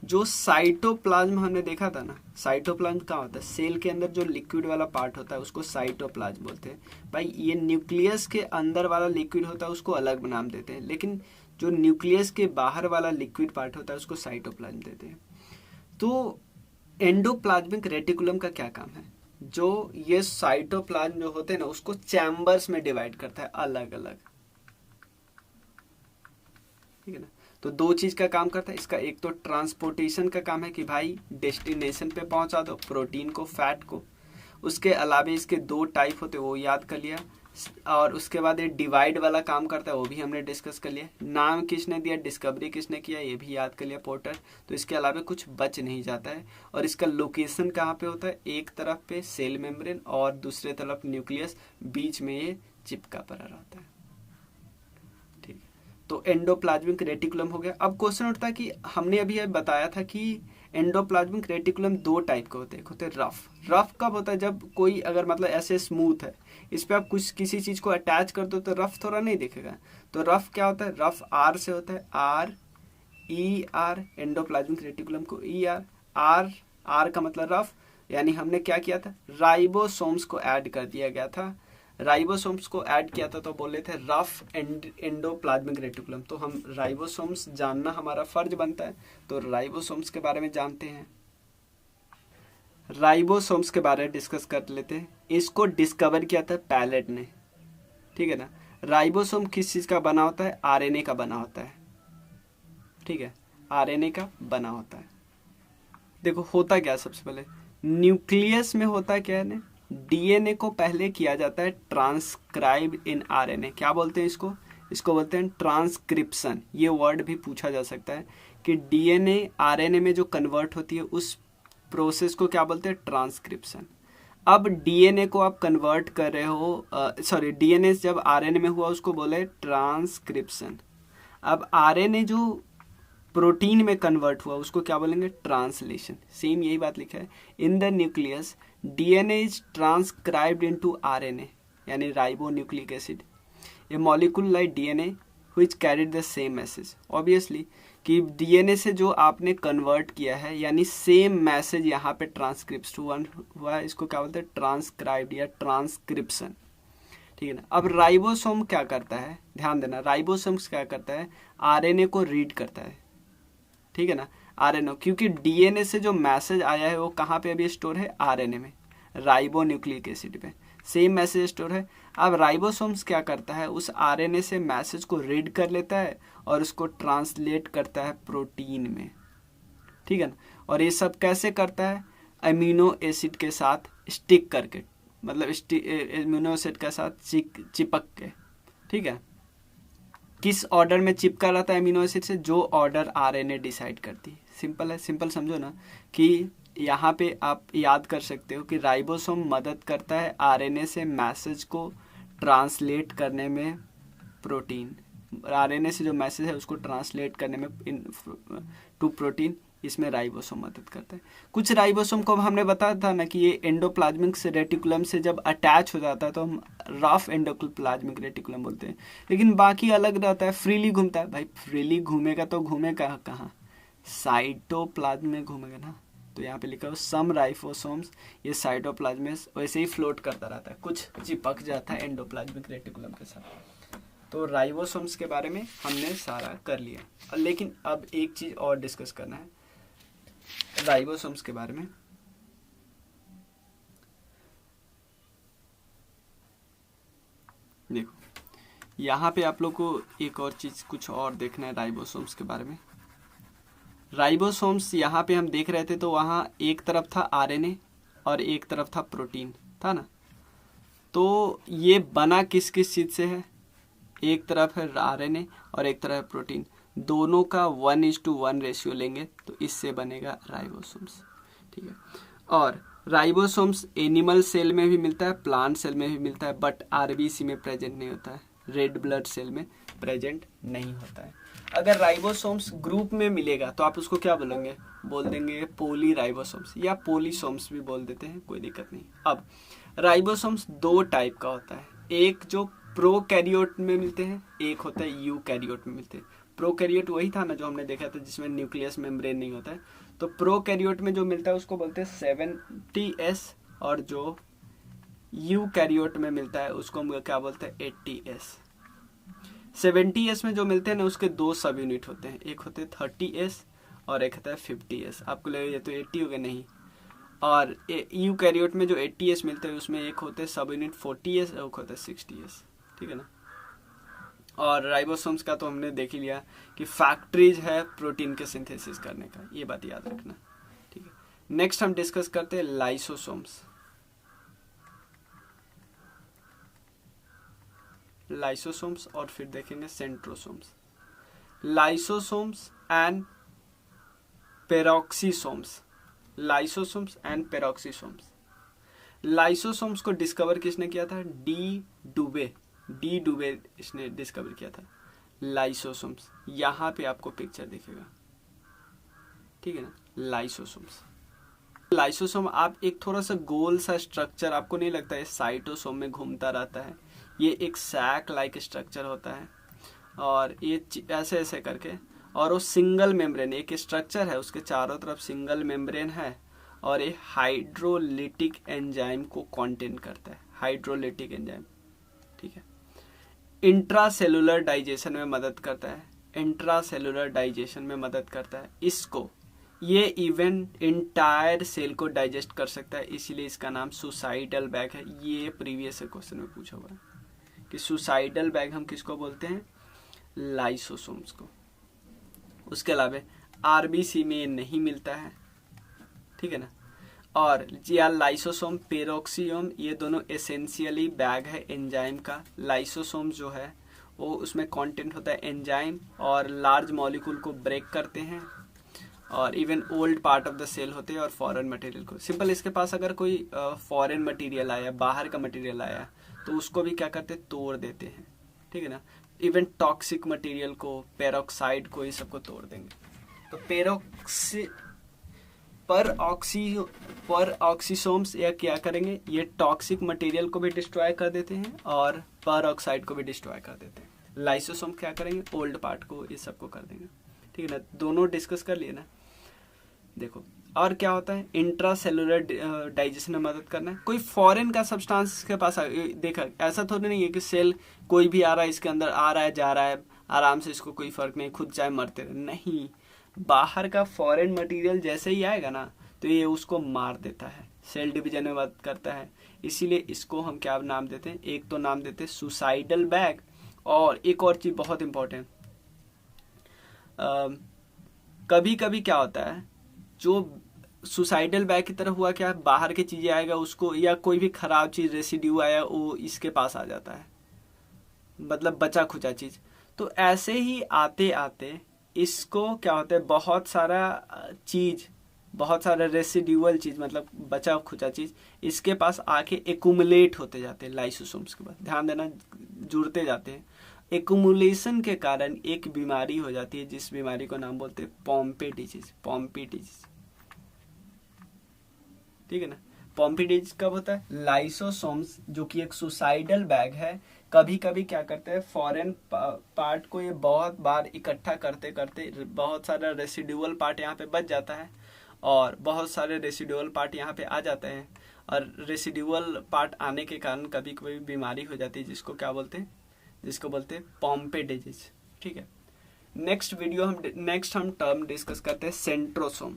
जो साइटोप्लाज्म हमने देखा था ना, साइटोप्लाज्म क्या होता है, सेल के अंदर जो लिक्विड वाला पार्ट होता है उसको साइटोप्लाज्म बोलते हैं। भाई ये न्यूक्लियस के अंदर वाला लिक्विड होता है उसको अलग नाम देते हैं, लेकिन जो न्यूक्लियस के बाहर वाला लिक्विड पार्ट होता है उसको साइटोप्लाज्म देते हैं। तो एंडोप्लाज्मिक रेटिकुलम का क्या काम है, जो ये साइटोप्लाज्म जो होते हैं ना, उसको चैम्बर्स में डिवाइड करता है अलग अलग, ठीक है ना। तो दो चीज का काम करता है इसका, एक तो ट्रांसपोर्टेशन का काम है कि भाई डेस्टिनेशन पे पहुंचा दो प्रोटीन को, फैट को। उसके अलावा इसके दो टाइप होते हैं, वो याद कर लिया। और उसके बाद ये डिवाइड वाला काम करता है, वो भी हमने डिस्कस कर लिया। नाम किसने दिया, डिस्कवरी किसने किया, ये भी याद कर लिया, पोर्टर। तो इसके अलावा कुछ बच नहीं जाता है। और इसका लोकेशन कहाँ पे होता है, एक तरफ पे सेल मेम्ब्रेन और दूसरे तरफ न्यूक्लियस, बीच में ये चिपका पड़ा रहता है, ठीक। तो एंडोप्लाज्मिक रेटिकुलम हो गया। अब क्वेश्चन उठता है कि हमने अभी बताया था कि एंडोप्लाज्मिक रेटिकुलम दो टाइप के होते हैं। एक होते हैं रफ। रफ कब होता है, जब कोई अगर मतलब ऐसे स्मूथ है, इस पे आप कुछ किसी चीज को अटैच कर दो तो रफ थोड़ा नहीं दिखेगा। तो रफ क्या होता है, रफ आर से होता है, RER। एंडोप्लाज्मिक रेटिकुलम को ER, आर का मतलब रफ। यानी हमने क्या किया था, राइबोसोम्स को ऐड कर दिया गया था। राइबोसोम्स को ऐड किया था तो बोले थे रफ एंडोप्लाज्मिक रेटिकुलम। तो हम राइबोसोम्स जानना हमारा फर्ज बनता है, तो राइबोसोम्स के बारे में जानते हैं। राइबोसोम्स के बारे में डिस्कस कर लेते हैं। इसको डिस्कवर किया था पैलेट ने। ठीक है ना। राइबोसोम किस चीज का बना होता है? आरएनए का बना होता है, ठीक है, आरएनए का बना होता है। देखो होता क्या है, सबसे पहले न्यूक्लियस में होता है क्या है, डीएनए को पहले किया जाता है ट्रांसक्राइब इन आरएनए। क्या बोलते हैं इसको? इसको बोलते हैं ट्रांसक्रिप्शन। ये वर्ड भी पूछा जा सकता है कि डीएनए आरएनए में जो कन्वर्ट होती है उस प्रोसेस को क्या बोलते हैं? ट्रांसक्रिप्शन। अब डीएनए को आप कन्वर्ट कर रहे हो, सॉरी, डीएनए जब आरएनए में हुआ उसको बोले ट्रांसक्रिप्शन। अब आरएनए जो प्रोटीन में कन्वर्ट हुआ उसको क्या बोलेंगे? ट्रांसलेशन। सेम यही बात लिखा है, in the nucleus DNA is transcribed into RNA, यानी ribonucleic acid, a molecule like DNA which carried the same message. Obviously कि डीएनए से जो आपने कन्वर्ट किया है यानी सेम मैसेज यहाँ पे ट्रांसक्रिप्शन हुआ है, इसको क्या बोलते हैं? ट्रांसक्राइब्ड या ट्रांसक्रिप्शन, ठीक है ना। अब राइबोसोम क्या करता है? ध्यान देना, राइबोसोम्स क्या करता है? आरएनए को रीड करता है, ठीक है ना, आरएनए, क्योंकि डीएनए से जो मैसेज आया है वो कहाँ पे अभी स्टोर है? आरएनए में, राइबो न्यूक्लिक एसिड पे सेम मैसेज स्टोर है। अब राइबोसोम्स क्या करता है? उस आरएनए से मैसेज को रीड कर लेता है और उसको ट्रांसलेट करता है प्रोटीन में, ठीक है ना। और ये सब कैसे करता है? अमीनो एसिड के साथ स्टिक करके, मतलब अमीनो एसिड के साथ चिपक के, ठीक है। किस ऑर्डर में चिपका रहता है अमीनो एसिड से? जो ऑर्डर आरएनए डिसाइड करती है। सिंपल है, सिंपल समझो ना कि यहाँ पे आप याद कर सकते हो कि राइबोसोम मदद करता है आरएनए से मैसेज को ट्रांसलेट करने में, प्रोटीन, आरएनए से जो मैसेज है उसको ट्रांसलेट करने में टू प्रोटीन, इसमें राइबोसोम मदद करता है। कुछ राइबोसोम को हमने बताया था ना कि ये एंडोप्लाज्मिक रेटिकुलम से जब अटैच हो जाता है तो हम रफ एंडोप्लाज्मिक रेटिकुलम बोलते हैं, लेकिन बाकी अलग रहता है, फ्रीली घूमता है। भाई फ्रीली घूमेगा तो घूमेगा कहाँ? साइटोप्लाज्म में घूमेगा ना। तो यहाँ पे लिखा हो सम राइबोसोम्स, ये साइटोप्लाज्म में वैसे ही फ्लोट करता रहता है, कुछ चिपक जाता है एंडोप्लाज्मिक रेटिकुलम के साथ। तो राइबोसोम्स के बारे में हमने सारा कर लिया, लेकिन अब एक चीज और डिस्कस करना है राइबोसोम्स के बारे में। देखो यहाँ पे आप लोग को एक और चीज कुछ और देखना है राइबोसोम्स के बारे में। राइबोसोम्स यहाँ पे हम देख रहे थे तो वहाँ एक तरफ था आरएनए और एक तरफ था प्रोटीन, था ना। तो ये बना किस किस चीज से है? एक तरफ है आरएनए और एक तरफ है प्रोटीन, दोनों का 1:1 रेशियो लेंगे तो इससे बनेगा राइबोसोम्स, ठीक है। और राइबोसोम्स एनिमल सेल में भी मिलता है, प्लांट सेल में भी मिलता है, बट आरबीसी में प्रेजेंट नहीं होता है, रेड ब्लड सेल में प्रेजेंट नहीं होता है। अगर राइबोसोम्स ग्रुप में मिलेगा तो आप उसको क्या बोलेंगे? बोल देंगे पोली राइबोसोम्स या पोलीसोम्स भी बोल देते हैं, कोई दिक्कत नहीं। अब राइबोसोम्स दो टाइप का होता है, एक जो प्रोकैरियोट में मिलते हैं, एक होता है यूकैरियोट में मिलते हैं। प्रोकैरियोट वही था ना जो हमने देखा था जिसमें न्यूक्लियस मेम्ब्रेन नहीं होता है। तो प्रोकैरियोट में जो मिलता है उसको बोलते हैं 70S, और जो यूकैरियोट में मिलता है उसको हम क्या बोलते हैं? 80S। 70S में जो मिलते हैं ना उसके दो सब यूनिट होते हैं, एक होते हैं 30S और एक होता है 50S। आपको लगेगा ये तो 80 हो गया, नहीं। और यूकैरियोट में जो 80S मिलते हैं उसमें एक होते हैं सब यूनिट 40S और एक होता है 60S, ठीक है ना। और राइबोसोम्स का तो हमने देख ही लिया कि फैक्ट्रीज है प्रोटीन के सिंथेसिस करने का, ये बात याद रखना, ठीक है। नेक्स्ट हम डिस्कस करते हैं लाइसोसोम्स। लाइसोसोम्स और फिर देखेंगे centrosomes. Lysosomes and पेरोक्सीसोम्स। Lysosomes and पेरोक्सीसोम्स। Lysosomes को डिस्कवर किसने किया था? डी डुबे इसने डिस्कवर किया था लाइसोसोम्स। यहाँ पे आपको पिक्चर दिखेगा, ठीक है ना, लाइसोसोम्स। लाइसोसोम आप एक थोड़ा सा गोल सा स्ट्रक्चर, आपको नहीं लगता है साइटोसोम में घूमता रहता है? ये एक सैक लाइक स्ट्रक्चर होता है और ये ऐसे ऐसे करके, और वो सिंगल मेम्ब्रेन एक स्ट्रक्चर है, उसके चारों तरफ सिंगल मेम्ब्रेन है और ये हाइड्रोलिटिक एंजाइम को कंटेन करता है, हाइड्रोलिटिक एंजाइम, ठीक है। इंट्रासेलुलर डाइजेशन में मदद करता है, इंट्रासेलुलर डाइजेशन में मदद करता है इसको। ये इवन इंटायर सेल को डाइजेस्ट कर सकता है, इसीलिए इसका नाम सुसाइडल बैग है। ये प्रीवियस क्वेश्चन में पूछा हुआ है कि सुसाइडल बैग हम किसको बोलते हैं, लाइसोसोम्स को। उसके अलावा आरबीसी में नहीं मिलता है, ठीक है ना। और या लाइसोसोम, पेरोक्सियोम, ये दोनों एसेंशियली बैग है एंजाइम का। लाइसोसोम जो है वो उसमें कंटेंट होता है एंजाइम और लार्ज मॉलिक्यूल को ब्रेक करते हैं, और even old part of the cell होते हैं और फॉरेन मटेरियल को। सिंपल, इसके पास अगर कोई फॉरेन मटेरियल आया, बाहर का मटेरियल आया, तो उसको भी क्या करते हैं, तोड़ देते हैं, ठीक है ना। इवन टॉक्सिक मटेरियल को, पेरोक्साइड को, ये सबको तोड़ देंगे। तो पर ऑक्सीसोम्स या क्या करेंगे, ये टॉक्सिक मटेरियल को भी डिस्ट्रॉय कर देते हैं और पर ऑक्साइड को भी डिस्ट्रॉय कर देते हैं। लाइसोसोम क्या करेंगे, ओल्ड पार्ट को, ये सबको कर देंगे, ठीक है ना। दोनों डिस्कस कर लिए ना। देखो और क्या होता है, इंट्रा सेलुलर डाइजेशन में मदद करना है। कोई फॉरेन का सब्सटेंस के पास देखा, ऐसा थोड़ी नहीं है कि सेल कोई भी आ रहा है, इसके अंदर आ रहा है, जा रहा है आराम से, इसको कोई फर्क नहीं, खुद चाहे मरते रहे, नहीं। बाहर का फॉरेन मटेरियल जैसे ही आएगा ना, तो ये उसको मार देता है, सेल डिवीजन में मदद करता है। इसीलिए इसको हम क्या नाम देते हैं, एक तो नाम देते हैं सुसाइडल बैग, और एक और चीज बहुत इंपॉर्टेंट, कभी कभी क्या होता है, जो सुसाइडल बैग की तरह हुआ क्या, बाहर की चीजें आएगा उसको, या कोई भी खराब चीज रेसिड्यू आया वो इसके पास आ जाता है, मतलब बचा खुचा चीज। तो ऐसे ही आते आते इसको क्या होता है, बहुत सारा चीज, बहुत सारा रेसिड्यूअल चीज, मतलब बचा खुचा चीज इसके पास आके एक्यूमुलेट होते जाते हैं लाइसोसोम्स के बाद। ध्यान देना, जुड़ते जाते हैं। एक्यूमुलेशन के कारण एक बीमारी हो जाती है, जिस बीमारी को नाम बोलते हैं पॉम्पे डिजीज, पॉम्पी डिजीज, ठीक है ना। पॉम्पी डिजीज कब होता है, लाइसोसोम्स जो कि एक सुसाइडल बैग है, कभी कभी क्या करते हैं, फॉरेन पार्ट को ये बहुत बार इकट्ठा करते करते बहुत सारा रेसिडुअल पार्ट यहाँ पे बच जाता है, और बहुत सारे रेसिडुअल पार्ट यहाँ पे आ जाते हैं, और रेसिडुअल पार्ट आने के कारण कभी कभी बीमारी हो जाती है, जिसको क्या बोलते हैं, जिसको बोलते हैं पॉम्पे डिजीज, ठीक है। नेक्स्ट हम टर्म डिस्कस करते हैं सेंट्रोसोम।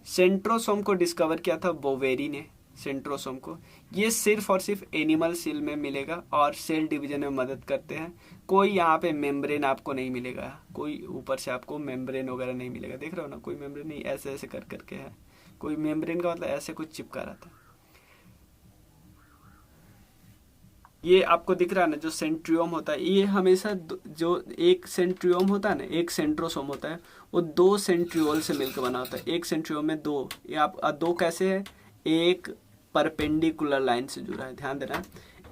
सेंट्रोसोम को डिस्कवर किया था बोवेरी ने, सेंट्रोसोम को। ये सिर्फ और सिर्फ एनिमल सेल में मिलेगा और सेल डिवीजन में मदद करते हैं। कोई यहाँ पे मेम्ब्रेन आपको नहीं मिलेगा, कोई ऊपर से आपको मेम्ब्रेन वगैरह नहीं मिलेगा, देख रहे हो ना, कोई मेम्ब्रेन नहीं, ऐसे ऐसे कर करके है। कोई मेम्ब्रेन का मतलब ऐसे कुछ चिपका रहता है। ये आपको दिख रहा है ना, जो सेंट्रियोम होता है, ये हमेशा जो एक सेंट्रियोम होता है ना, एक सेंट्रोसोम होता है, वो दो सेंट्रियोल से मिलकर बना होता है। एक सेंट्रियोम में दो, ये आप दो कैसे है, एक परपेंडिकुलर लाइन से जुड़ा है, ध्यान देना।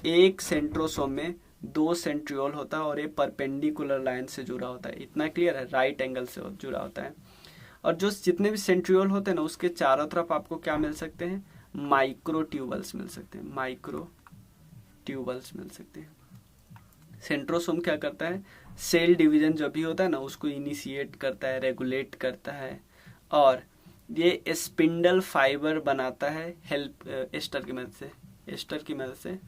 एक सेंट्रोसोम में दो सेंट्रियोल होता है और ये परपेंडिकुलर लाइन से जुड़ा होता है, इतना क्लियर है, राइट एंगल से जुड़ा होता है। और जो जितने भी सेंट्रियोल होते हैं ना, उसके चारों तरफ आपको क्या मिल सकते हैं, माइक्रो ट्यूबल्स मिल सकते हैं, माइक्रो ट्यूबल्स मिल सकते हैं। सेंट्रोसोम क्या करता है, सेल डिवीजन जब भी होता है ना, उसको इनिशिएट करता है, रेगुलेट करता है, और ये स्पिंडल फाइबर बनाता है, हेल्प एस्टर की मदद से, एस्टर की मदद से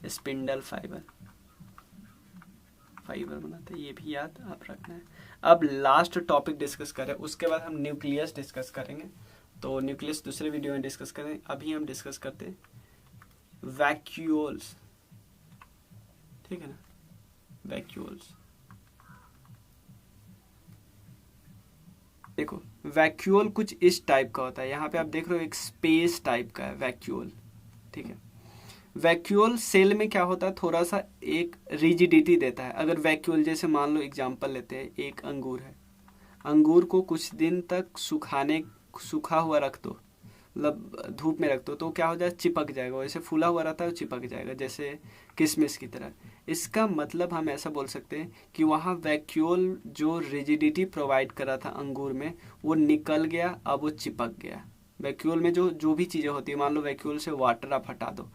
स्पिंडल फाइबर बनाता है, ये भी याद आप रखना है। अब लास्ट टॉपिक डिस्कस करें, उसके बाद हम न्यूक्लियस डिस्कस करेंगे, तो न्यूक्लियस दूसरे वीडियो में डिस्कस करें। अभी हम डिस्कस करते हैं वैक्यूल्स, ठीक है ना, वैक्यूल्स। देखो वैक्यूल कुछ इस टाइप का होता है, यहाँ पे आप देख रहे हो एक स्पेस टाइप का है वैक्यूल, ठीक है। वैक्यूल सेल में क्या होता है, थोड़ा सा एक रिजिडिटी देता है। अगर वैक्यूल जैसे मान लो एग्जांपल लेते हैं, एक अंगूर है, अंगूर को कुछ दिन तक सूखा हुआ रख दो, मतलब धूप में रख दो, तो क्या हो जाए, चिपक जाएगा, वैसे फूला हुआ रहता है, चिपक जाएगा, जैसे किशमिश की तरह। इसका मतलब हम ऐसा बोल सकते हैं कि वहाँ वैक्यूल जो रिजिडिटी प्रोवाइड कर रहा था अंगूर में, वो निकल गया, अब वो चिपक गया। वैक्यूल में जो भी चीज़ें होती है, मान लो वैक्यूल से वाटर आप हटा दो,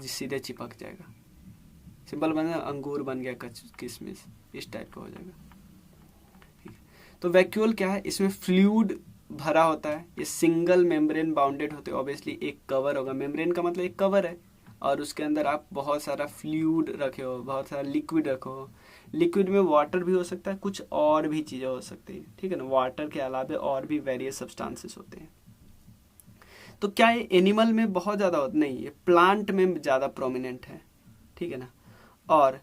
सीधे चिपक जाएगा। सिंपल बना, अंगूर बन गया किशमिश, इस टाइप का हो जाएगा, ठीक है। तो वैक्यूल क्या है, इसमें फ्लूइड भरा होता है, ये सिंगल मेम्ब्रेन बाउंडेड होते हैं, ऑब्वियसली एक कवर होगा, मेम्ब्रेन का मतलब एक कवर है, और उसके अंदर आप बहुत सारा फ्लूइड रखे हो, बहुत सारा लिक्विड रखो हो। लिक्विड में वाटर भी हो सकता है, कुछ और भी चीज़ें हो सकती है, ठीक है ना, वाटर के अलावा और भी वेरियस सब्सटेंसेस होते हैं। तो क्या ये एनिमल में बहुत ज़्यादा होता नहीं, ये प्लांट में ज़्यादा प्रोमिनेंट है, ठीक है ना। और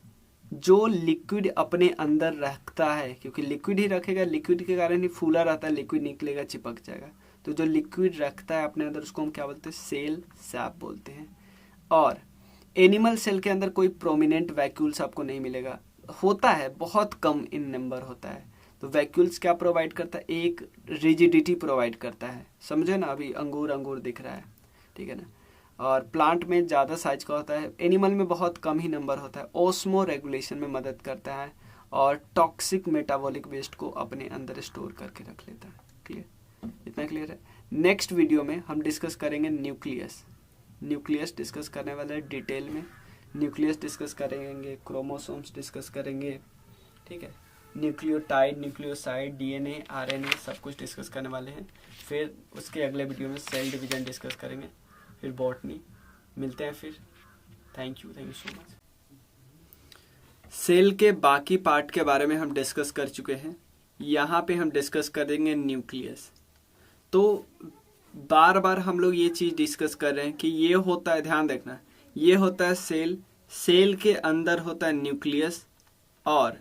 जो लिक्विड अपने अंदर रखता है, क्योंकि लिक्विड ही रखेगा, लिक्विड के कारण ही फूला रहता है, लिक्विड निकलेगा चिपक जाएगा, तो जो लिक्विड रखता है अपने अंदर उसको हम क्या बोलते हैं, सेल सैप बोलते हैं। और एनिमल सेल के अंदर कोई प्रोमिनेंट वैक्यूल्स आपको नहीं मिलेगा, होता है बहुत कम इन नंबर होता है। तो वैक्यूल्स क्या प्रोवाइड करता है, एक रिजिडिटी प्रोवाइड करता है, समझे ना, अभी अंगूर अंगूर दिख रहा है, ठीक है ना। और प्लांट में ज़्यादा साइज का होता है, एनिमल में बहुत कम ही नंबर होता है। ओस्मो रेगुलेशन में मदद करता है और टॉक्सिक मेटाबॉलिक वेस्ट को अपने अंदर स्टोर करके रख लेता है। क्लियर, इतना क्लियर है। नेक्स्ट वीडियो में हम डिस्कस करेंगे न्यूक्लियस। न्यूक्लियस डिस्कस करने वाले हैं डिटेल में, न्यूक्लियस डिस्कस करेंगे, क्रोमोसोम्स डिस्कस करेंगे, ठीक है, न्यूक्लियोटाइड, न्यूक्लियोसाइड, डीएनए, आरएनए सब कुछ डिस्कस करने वाले हैं। फिर उसके अगले वीडियो में सेल डिवीजन डिस्कस करेंगे, फिर बॉटनी। मिलते हैं फिर। Thank you so much. Cell के बाकी पार्ट के बारे में हम डिस्कस कर चुके हैं, यहाँ पे हम डिस्कस करेंगे न्यूक्लियस। तो बार बार हम लोग ये चीज़ डिस्कस कर रहे हैं कि ये होता है, ध्यान देखना, ये होता है सेल, सेल के अंदर होता है न्यूक्लियस, और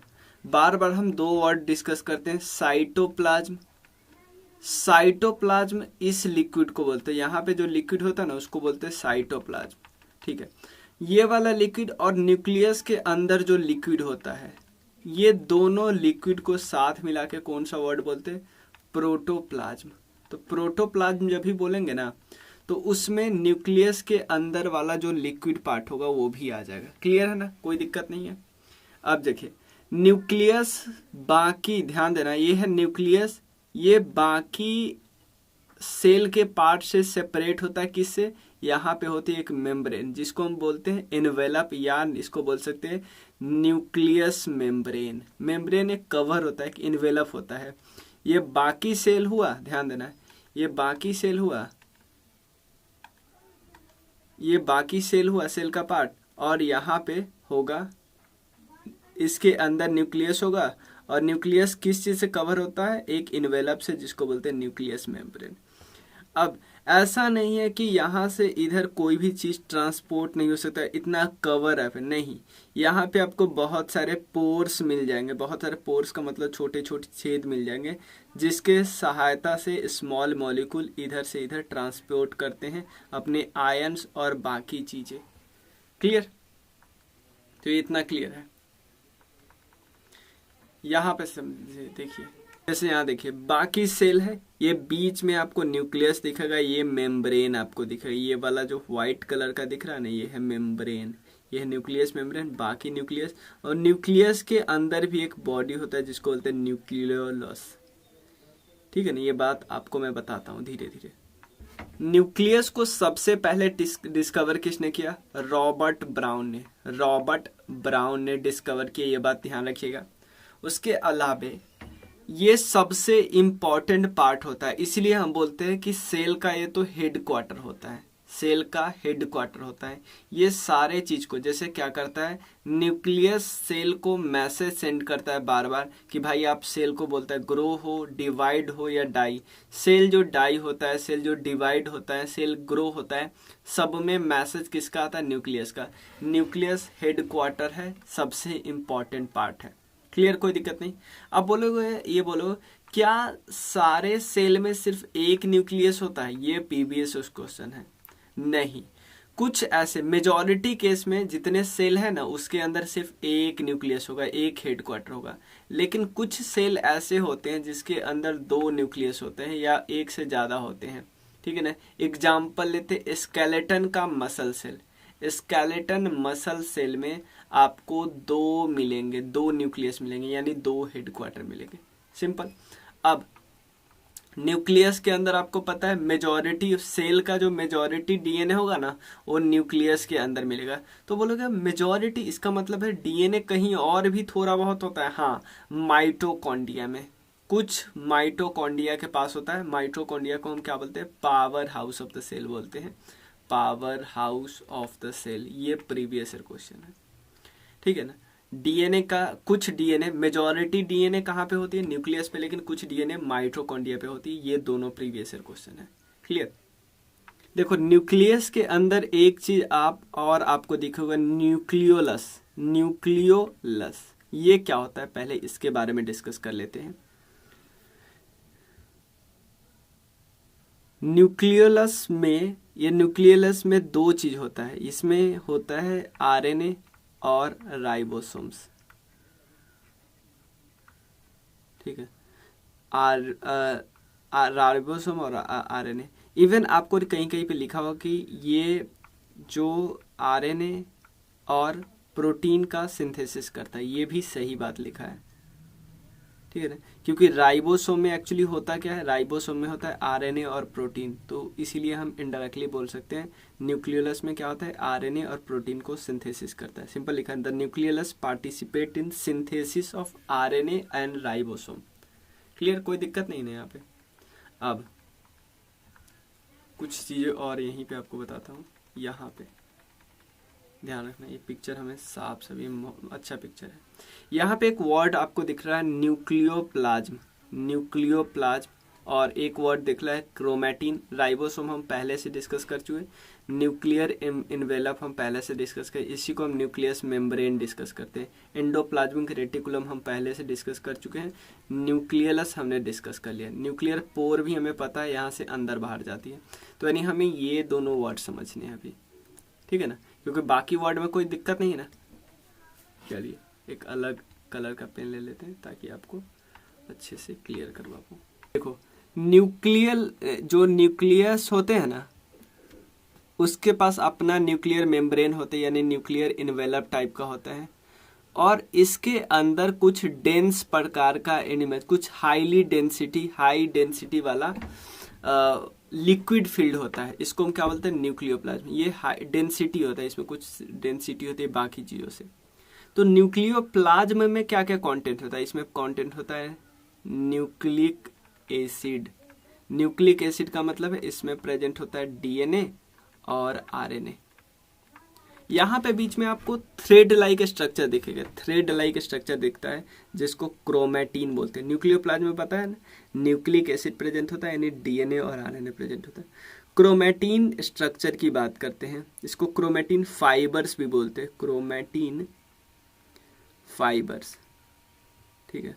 बार बार हम दो वर्ड डिस्कस करते हैं, साइटोप्लाज्म। साइटोप्लाज्म इस लिक्विड को बोलते हैं, यहाँ पे जो लिक्विड होता है ना उसको बोलते हैं साइटोप्लाज्म, ठीक है। ये वाला लिक्विड और न्यूक्लियस के अंदर जो लिक्विड होता है, ये दोनों लिक्विड को साथ मिला के कौन सा वर्ड बोलते हैं, प्रोटोप्लाज्म। तो प्रोटोप्लाज्म जब भी बोलेंगे ना तो उसमें न्यूक्लियस के अंदर वाला जो लिक्विड पार्ट होगा वो भी आ जाएगा। क्लियर है ना, कोई दिक्कत नहीं है। अब देखिए न्यूक्लियस बाकी, ध्यान देना, ये है न्यूक्लियस, ये बाकी सेल के पार्ट से सेपरेट होता है, किससे, यहाँ पे होती है एक मेम्ब्रेन जिसको हम बोलते हैं एनवेलप, या इसको बोल सकते हैं न्यूक्लियस मेम्ब्रेन। मेम्ब्रेन एक कवर होता है, एक एनवेलप होता है। ये बाकी सेल हुआ, ध्यान देना, ये बाकी सेल हुआ, ये बाकी सेल हुआ, सेल का पार्ट, और यहाँ पे होगा, इसके अंदर न्यूक्लियस होगा, और न्यूक्लियस किस चीज से कवर होता है, एक इनवेलप से, जिसको बोलते हैं न्यूक्लियस मेम्ब्रेन। अब ऐसा नहीं है कि यहाँ से इधर कोई भी चीज ट्रांसपोर्ट नहीं हो सकता, इतना कवर है, नहीं, यहाँ पे आपको बहुत सारे पोर्स मिल जाएंगे, बहुत सारे पोर्स का मतलब छोटे छोटे छेद मिल जाएंगे, जिसके सहायता से स्मॉल मॉलिक्यूल इधर से इधर ट्रांसपोर्ट करते हैं अपने आयंस और बाकी चीजें। क्लियर, तो ये इतना क्लियर है। यहाँ पे समझिए, देखिए जैसे यहाँ देखिए बाकी सेल है, ये बीच में आपको न्यूक्लियस दिखेगा, ये मेम्ब्रेन आपको दिखेगा, ये वाला जो व्हाइट कलर का दिख रहा है ना, ये है मेम्ब्रेन, ये है न्यूक्लियस मेम्ब्रेन, बाकी न्यूक्लियस। और न्यूक्लियस के अंदर भी एक बॉडी होता है जिसको बोलते हैं न्यूक्लियोलस, ठीक है ना। ये बात आपको मैं बताता हूँ धीरे धीरे। न्यूक्लियस को सबसे पहले डिस्कवर किसने किया, रॉबर्ट ब्राउन ने, रॉबर्ट ब्राउन ने डिस्कवर किया, ये बात ध्यान रखिएगा। उसके अलावे ये सबसे इम्पॉर्टेंट पार्ट होता है, इसलिए हम बोलते हैं कि सेल का ये तो हेड क्वार्टर होता है, सेल का हेड क्वार्टर होता है। ये सारे चीज को जैसे क्या करता है, न्यूक्लियस सेल को मैसेज सेंड करता है बार बार कि भाई आप, सेल को बोलता है ग्रो हो, डिवाइड हो या डाई। सेल जो डाई होता है, सेल जो डिवाइड होता है, सेल ग्रो होता है, सब में मैसेज किसका आता है, न्यूक्लियस का। न्यूक्लियस हेड क्वार्टर है, सबसे इम्पॉर्टेंट पार्ट है। क्लियर, कोई दिक्कत नहीं। अब बोलोगे, ये बोलो क्या सारे सेल में सिर्फ एक न्यूक्लियस होता है, ये पीबीएस क्वेश्चन है। नहीं, कुछ ऐसे मेजॉरिटी केस में जितने सेल है ना उसके अंदर सिर्फ एक न्यूक्लियस होगा, एक हेड क्वार्टर होगा। लेकिन कुछ सेल ऐसे होते हैं जिसके अंदर दो न्यूक्लियस होते हैं या एक से ज्यादा होते हैं, ठीक है ना। एग्जाम्पल लेते स्केलेटन का muscle cell, skeleton muscle cell में आपको दो मिलेंगे, दो न्यूक्लियस मिलेंगे, यानी दो हेड क्वार्टर मिलेंगे, सिंपल। अब न्यूक्लियस के अंदर आपको पता है मेजॉरिटी सेल का जो मेजॉरिटी डीएनए होगा ना वो न्यूक्लियस के अंदर मिलेगा। तो बोलोगे मेजॉरिटी, इसका मतलब है डीएनए कहीं और भी थोड़ा बहुत होता है, हाँ, माइटोकॉन्ड्रिया में, कुछ माइटोकॉन्ड्रिया के पास होता है। माइटोकॉन्ड्रिया को हम क्या बोलते हैं, powerhouse of the cell बोलते हैं, powerhouse of the cell. ये प्रीवियस ईयर क्वेश्चन है, ठीक है ना। डीएनए का, कुछ डीएनए, मेजॉरिटी डीएनए कहाँ पे होती है, न्यूक्लियस पे, लेकिन कुछ डीएनए माइटोकॉन्ड्रिया पे होती है। ये दोनों प्रीवियस ईयर क्वेश्चन है, क्लियर। देखो न्यूक्लियस के अंदर एक चीज आपको दिखेगा, न्यूक्लियोलस। न्यूक्लियोलस ये क्या होता है, पहले इसके बारे में डिस्कस कर लेते हैं। न्यूक्लियोलस में दो चीज होता है, इसमें होता है आरएनए और राइबोसोम्स, ठीक है। राइबोसोम और आरएनए। इवन आपको कहीं कहीं पे लिखा हुआ कि ये जो आरएनए और प्रोटीन का सिंथेसिस करता है, ये भी सही बात लिखा है, ठीक है ना। क्योंकि राइबोसोम में एक्चुअली होता क्या है, राइबोसोम में होता है आरएनए और प्रोटीन, तो इसीलिए हम इनडायरेक्टली बोल सकते हैं न्यूक्लियोलस में क्या होता है, आरएनए और प्रोटीन को सिंथेसिस करता है। सिंपल लिखा है, the nucleolus participate in synthesis of RNA and ribosome. Clear, कोई दिक्कत नहीं है यहाँ पे। अब कुछ चीजें और यहीं पे आपको बताता हूँ। यहाँ पे ध्यान रखना, ये पिक्चर हमें साफ सभी अच्छा पिक्चर है। यहाँ पे एक वर्ड आपको दिख रहा है न्यूक्लियोप्लाज्म, न्यूक्लियोप्लाज्म, और एक वर्ड दिख रहा है क्रोमैटिन। राइबोसोम हम पहले से डिस्कस कर चुके हैं, न्यूक्लियर इन्वेलप हम पहले से डिस्कस कर, इसी को हम न्यूक्लियस मेम्ब्रेन डिस्कस करते हैं। एंडोप्लाज्मिक रेटिकुलम हम पहले से डिस्कस कर चुके हैं। न्यूक्लियलस हमने डिस्कस कर लिया। न्यूक्लियर पोर भी हमें पता है, यहाँ से अंदर बाहर जाती है। तो यानी हमें ये दोनों वर्ड समझने हैं अभी, ठीक है ना, क्योंकि बाकी वर्ड में कोई दिक्कत नहीं है ना। चलिए एक अलग कलर का पेन ले लेते हैं ताकि आपको अच्छे से क्लियर करवा पाऊँ। देखो जो न्यूक्लियस होते हैं ना, उसके पास अपना न्यूक्लियर मेम्ब्रेन होते हैं, यानी न्यूक्लियर इन्वेलप टाइप का होता है, और इसके अंदर कुछ डेंस प्रकार का एनिमल, कुछ हाई डेंसिटी वाला लिक्विड फील्ड होता है। इसको हम क्या बोलते हैं, न्यूक्लियोप्लाज्म। ये हाई डेंसिटी होता है, इसमें कुछ डेंसिटी होती है बाकी चीजों से। तो न्यूक्लियोप्लाज्म में क्या क्या कंटेंट होता है, इसमें कंटेंट होता है न्यूक्लिक एसिड। न्यूक्लिक एसिड का मतलब है इसमें प्रेजेंट होता है डीएनए और आरएनए। यहाँ पे बीच में आपको थ्रेड लाइक स्ट्रक्चर दिखेगा, थ्रेड लाइक स्ट्रक्चर दिखता है जिसको क्रोमैटिन बोलते हैं। न्यूक्लियोप्लाज्म में पता है ना, न्यूक्लिक एसिड प्रेजेंट होता है, यानी डीएनए और आरएनए प्रेजेंट होता है। क्रोमैटिन स्ट्रक्चर की बात करते हैं, इसको क्रोमैटिन फाइबर्स भी बोलते हैं, क्रोमैटिन फाइबर्स, ठीक है।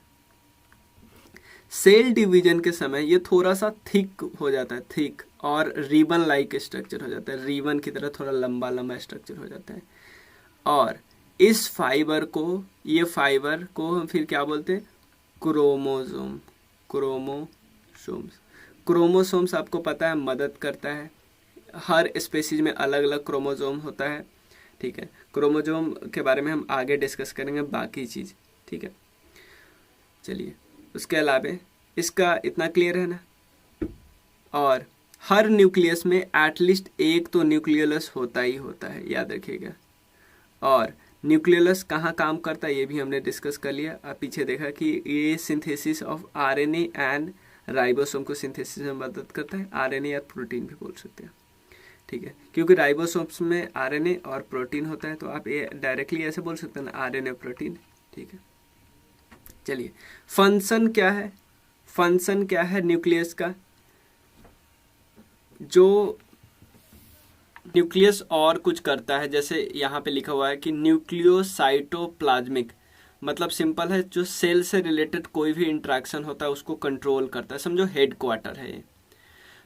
सेल डिवीजन के समय ये थोड़ा सा थिक हो जाता है, थिक, और रिबन लाइक स्ट्रक्चर हो जाता है, रिबन की तरह थोड़ा लंबा लंबा स्ट्रक्चर हो जाता है। और इस फाइबर को, ये फाइबर को हम फिर क्या बोलते हैं, क्रोमोसोम। क्रोमोसोम्स आपको पता है मदद करता है, हर स्पेसीज में अलग अलग क्रोमोसोम होता है, ठीक है। क्रोमोसोम के बारे में हम आगे डिस्कस करेंगे बाकी चीज, ठीक है। चलिए उसके अलावा इसका इतना क्लियर है ना। और हर न्यूक्लियस में एटलीस्ट एक तो न्यूक्लियोलस होता ही होता है, याद रखिएगा। और न्यूक्लियोलस कहाँ काम करता है ये भी हमने डिस्कस कर लिया। अब पीछे देखा कि ये synthesis of RNA and ribosome को सिंथेसिस में मदद करता है, आरएनए या प्रोटीन भी बोल सकते हैं, ठीक है। क्योंकि राइबोसोम्स में आरएनए और प्रोटीन होता है, तो आप ये डायरेक्टली ऐसे बोल सकते हैं ना, आरएनए प्रोटीन, ठीक है। चलिए फंक्शन क्या है, फंक्शन क्या है न्यूक्लियस का। जो न्यूक्लियस और कुछ करता है, जैसे यहाँ पे लिखा हुआ है कि न्यूक्लियोसाइटोप्लाज्मिक, मतलब सिंपल है, जो सेल से रिलेटेड कोई भी इंटरेक्शन होता है उसको कंट्रोल करता है, समझो हेड क्वार्टर है ये।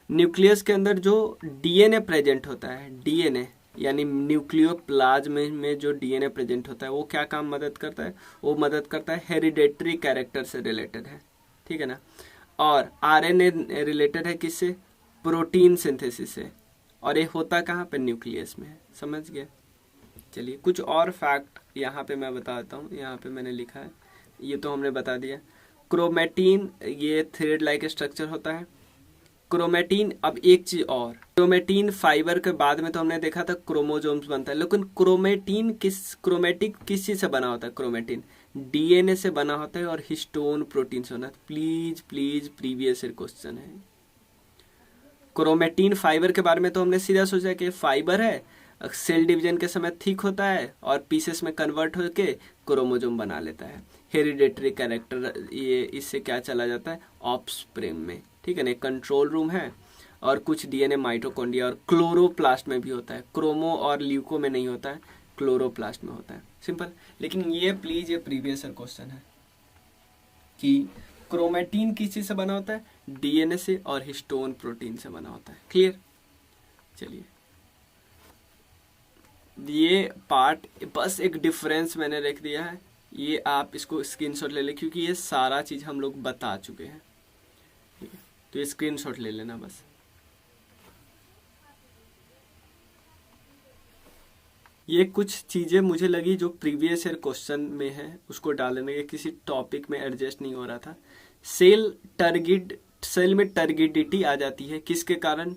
न्यूक्लियस के अंदर जो डीएनए प्रेजेंट होता है, डीएनए यानी न्यूक्लियोप्लाज्म में जो डीएनए प्रेजेंट होता है, वो क्या काम मदद करता है, वो मदद करता है हेरिडेटरी कैरेक्टर से रिलेटेड है, ठीक है ना। और आरएनए रिलेटेड है किससे, प्रोटीन सिंथेसिस से, और ये होता कहाँ पे, न्यूक्लियस में है, समझ गए। चलिए कुछ और फैक्ट यहाँ पे मैं बताता हूँ, यहाँ पे मैंने लिखा है, ये तो हमने बता दिया। क्रोमैटिन ये थ्रेड लाइक स्ट्रक्चर होता है, क्रोमैटिन। अब एक चीज और, क्रोमैटिन फाइबर के बाद में तो हमने देखा था क्रोमोसोम्स बनता है, लेकिन क्रोमैटिक किस चीज से बना होता है, क्रोमैटिन डीएनए से बना होता है और हिस्टोन प्रोटीन से होना। प्लीज प्रीवियस ईयर क्वेश्चन है। क्रोमैटिन फाइबर के बारे में तो हमने सीधा सोचा कि फाइबर है, सेल डिवीजन के समय थिक होता है और पीसेस में कन्वर्ट होके क्रोमोसोम बना लेता है। हेरिडेटरी कैरेक्टर ये इससे क्या चला जाता है, ऑफस्प्रिंग में, ठीक है ना। कंट्रोल रूम है और कुछ डीएनए माइटोकॉन्ड्रिया और क्लोरोप्लास्ट में भी होता है। क्रोमो और ल्यूको में नहीं होता है, क्लोरोप्लास्ट में होता है। सिंपल। लेकिन ये प्लीज ये प्रीवियस ईयर क्वेश्चन है कि क्रोमेटिन किस चीज से बना होता है, डीएनए से, और हिस्टोन प्रोटीन से बना होता है। क्लियर। चलिए, ये पार्ट बस एक डिफरेंस मैंने रख दिया है, ये आप इसको स्क्रीनशॉट ले लें क्योंकि ये सारा चीज हम लोग बता चुके हैं। ठीक है, तो ये स्क्रीनशॉट ले लेना बस। ये कुछ चीजें मुझे लगी जो प्रीवियस ईयर क्वेश्चन में है, उसको डालने के किसी टॉपिक में एडजस्ट नहीं हो रहा था। सेल में टर्गिडिटी आ जाती है किसके कारण,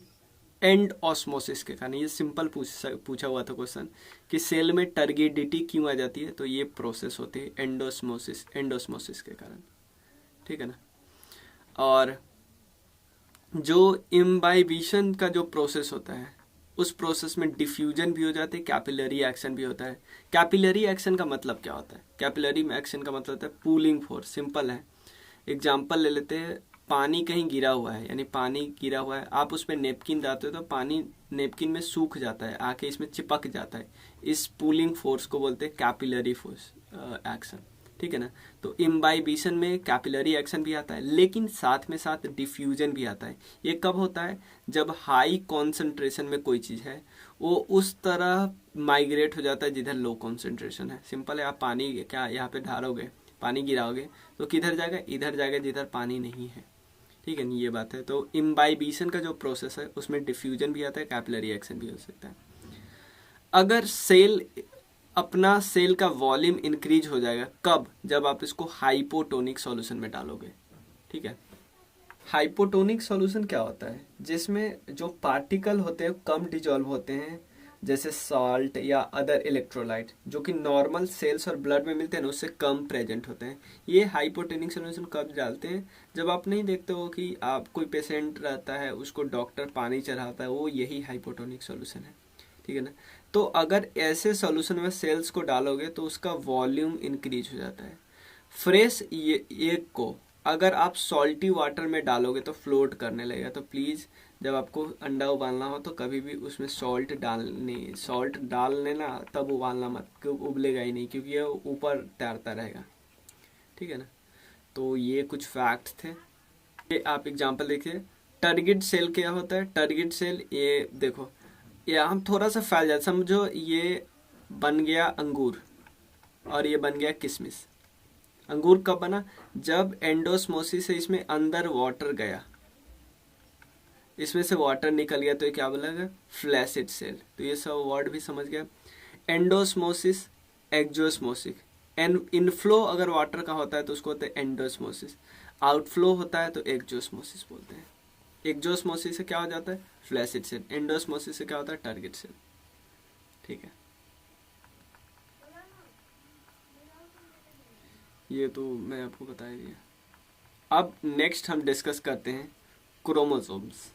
एंड ऑस्मोसिस के कारण। ये सिंपल पूछा हुआ था क्वेश्चन कि सेल में टर्गिडिटी क्यों आ जाती है, तो ये प्रोसेस होती है एंडोस्मोसिस के कारण। ठीक है ना। और जो इम्बाइबिशन का जो प्रोसेस होता है, उस प्रोसेस में डिफ्यूजन भी हो जाते हैं, कैपिलरी एक्शन भी होता है। कैपिलरी एक्शन का मतलब क्या होता है, कैपिलरी एक्शन का मतलब होता है पूलिंग फोर्स। सिंपल है, एग्जाम्पल ले लेते हैं, पानी कहीं गिरा हुआ है, यानी पानी गिरा हुआ है, आप उस पर नेपकिन डालते हो तो पानी नेपकिन में सूख जाता है, आके इसमें चिपक जाता है। इस पूलिंग फोर्स को बोलते हैं कैपिलरी फोर्स एक्शन। ठीक है ना। तो इम्बाइबिशन में कैपिलरी एक्शन भी आता है, लेकिन साथ में साथ डिफ्यूजन भी आता है। ये कब होता है, जब हाई कॉन्सेंट्रेशन में कोई चीज है वो उस तरह माइग्रेट हो जाता है जिधर लो कॉन्सेंट्रेशन है। सिंपल है, आप पानी क्या यहाँ पे ढालोगे, पानी गिराओगे तो किधर जाएगा, इधर जाएगा जिधर पानी नहीं है। ठीक है ना, ये बात है। तो इम्बाइबिशन का जो प्रोसेस है उसमें डिफ्यूजन भी आता है, कैपिलरी एक्शन भी हो सकता है। अगर अपना सेल का वॉल्यूम इंक्रीज हो जाएगा, कब, जब आप इसको हाइपोटोनिक सॉल्यूशन में डालोगे। ठीक है। हाइपोटोनिक सॉल्यूशन क्या होता है, जिसमें जो पार्टिकल होते हैं कम डिजॉल्व होते हैं, जैसे सॉल्ट या अदर इलेक्ट्रोलाइट जो कि नॉर्मल सेल्स और ब्लड में मिलते हैं ना, उससे कम प्रेजेंट होते हैं। ये हाइपोटोनिक सॉल्यूशन कब डालते हैं, जब आप नहीं देखते हो कि आप कोई पेशेंट रहता है उसको डॉक्टर पानी चढ़ाता है, वो यही हाइपोटोनिक सॉल्यूशन है। ठीक है ना। तो अगर ऐसे सॉल्यूशन में सेल्स को डालोगे तो उसका वॉल्यूम इंक्रीज हो जाता है। फ्रेश एक को अगर आप सॉल्टी वाटर में डालोगे तो फ्लोट करने लगेगा। तो प्लीज जब आपको अंडा उबालना हो तो कभी भी उसमें सॉल्ट डाल लेना, तब उबालना मत, क्योंकि उबलेगा ही नहीं, क्योंकि ये ऊपर तैरता रहेगा। ठीक है ना। तो ये कुछ फैक्ट्स थे। ये आप एग्जांपल देखिए, टर्गिड सेल क्या होता है। टर्गिड सेल, ये देखो, ये हम थोड़ा सा फैल जाए, समझो ये बन गया अंगूर और ये बन गया किशमिश। अंगूर कब बना, जब एंडोस्मोसिस से इसमें अंदर वाटर गया, इसमें से वाटर निकल गया, तो ये क्या बोलेगा, फ्लैसिड सेल। तो ये सब वर्ड भी समझ गया। Endosmosis, exosmosis. इनफ्लो अगर वाटर का होता है तो उसको होता है एंडोस्मोसिस, आउटफ्लो होता है तो एक्जोस्मोसिस बोलते हैं। एक्जोस्मोसिस से क्या हो जाता है, फ्लैसिड सेल। एंडोस्मोसिस से क्या होता है, टारगेट सेल। ठीक है, ये तो मैं आपको बता ही दिया। अब नेक्स्ट हम डिस्कस करते हैं क्रोमोसोम्स।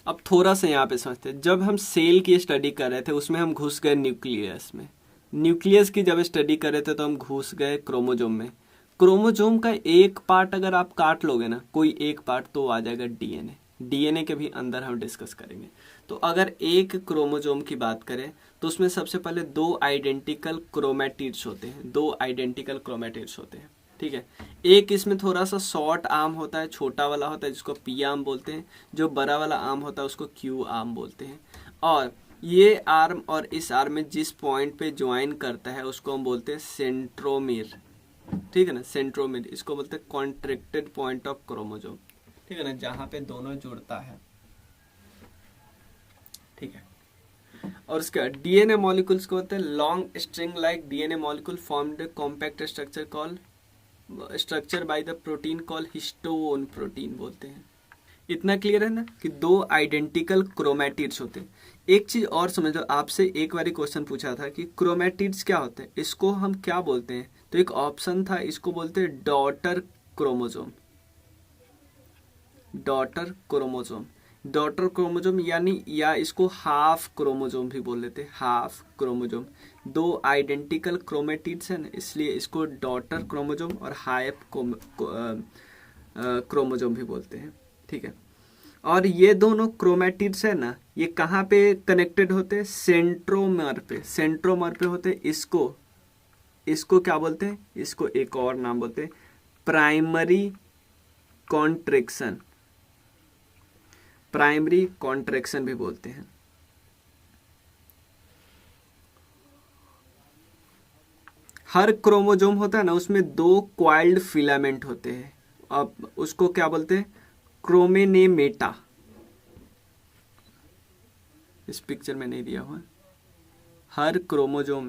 अब थोड़ा सा यहाँ पे समझते हैं, जब हम सेल की स्टडी कर रहे थे उसमें हम घुस गए न्यूक्लियस में। न्यूक्लियस की जब स्टडी कर रहे थे तो हम घुस गए क्रोमोजोम में। क्रोमोजोम का एक पार्ट अगर आप काट लोगे ना, कोई एक पार्ट, तो आ जाएगा डीएनए। डीएनए के भी अंदर हम डिस्कस करेंगे। तो अगर एक क्रोमोजोम की बात करें तो उसमें सबसे पहले दो आइडेंटिकल क्रोमैटिड्स होते हैं, दो आइडेंटिकल क्रोमैटिड्स होते हैं। ठीक है। एक इसमें थोड़ा सा शॉर्ट आर्म होता है, छोटा वाला होता है जिसको पी आर्म बोलते हैं, जो बड़ा वाला आर्म होता है उसको क्यू आर्म बोलते हैं। और ये आर्म और इस आर्म में जिस पॉइंट पे ज्वाइन करता है उसको हम बोलते हैं सेंट्रोमीर। ठीक है ना, सेंट्रोमीर, इसको बोलते हैं कॉन्ट्रैक्टेड पॉइंट ऑफ क्रोमोजोम। ठीक है ना, जहां पे दोनों जुड़ता है। ठीक है। और उसका डीएनए मॉलिक्यूल्स को बोलते हैं long string like DNA molecule formed compact structure by the protein call histone protein बोलते हैं। इतना क्लियर है ना कि दो आइडेंटिकल क्रोमैटिड्स होते हैं। एक चीज और समझ लो, आपसे एक बार क्वेश्चन पूछा था कि क्रोमैटिड्स क्या होते हैं, इसको हम क्या बोलते हैं, तो एक ऑप्शन था, इसको बोलते हैं daughter chromosome. Daughter chromosome, daughter chromosome यानी, या इसको हाफ क्रोमोजोम भी बोल लेते हैं, हाफ क्रोमोजोम। दो आइडेंटिकल क्रोमैटिड्स है ना, इसलिए इसको डॉटर क्रोमोजोम और हाफ क्रोमोजोम भी बोलते हैं। ठीक है। और ये दोनों क्रोमेटिड्स है ना, ये कहाँ पे कनेक्टेड होते हैं? सेंट्रोमर पे, सेंट्रोमर पे होते हैं। इसको इसको क्या बोलते हैं? इसको एक और नाम बोलते हैं प्राइमरी कॉन्ट्रैक्शन, प्राइमरी कॉन्ट्रैक्शन भी बोलते हैं। हर क्रोमोजोम होता है ना, उसमें 2 क्वाइल्ड फिलामेंट होते हैं। अब उसको क्या बोलते हैं? क्रोमेनेमेटा। इस पिक्चर में नहीं दिया हुआ। हर क्रोमोजोम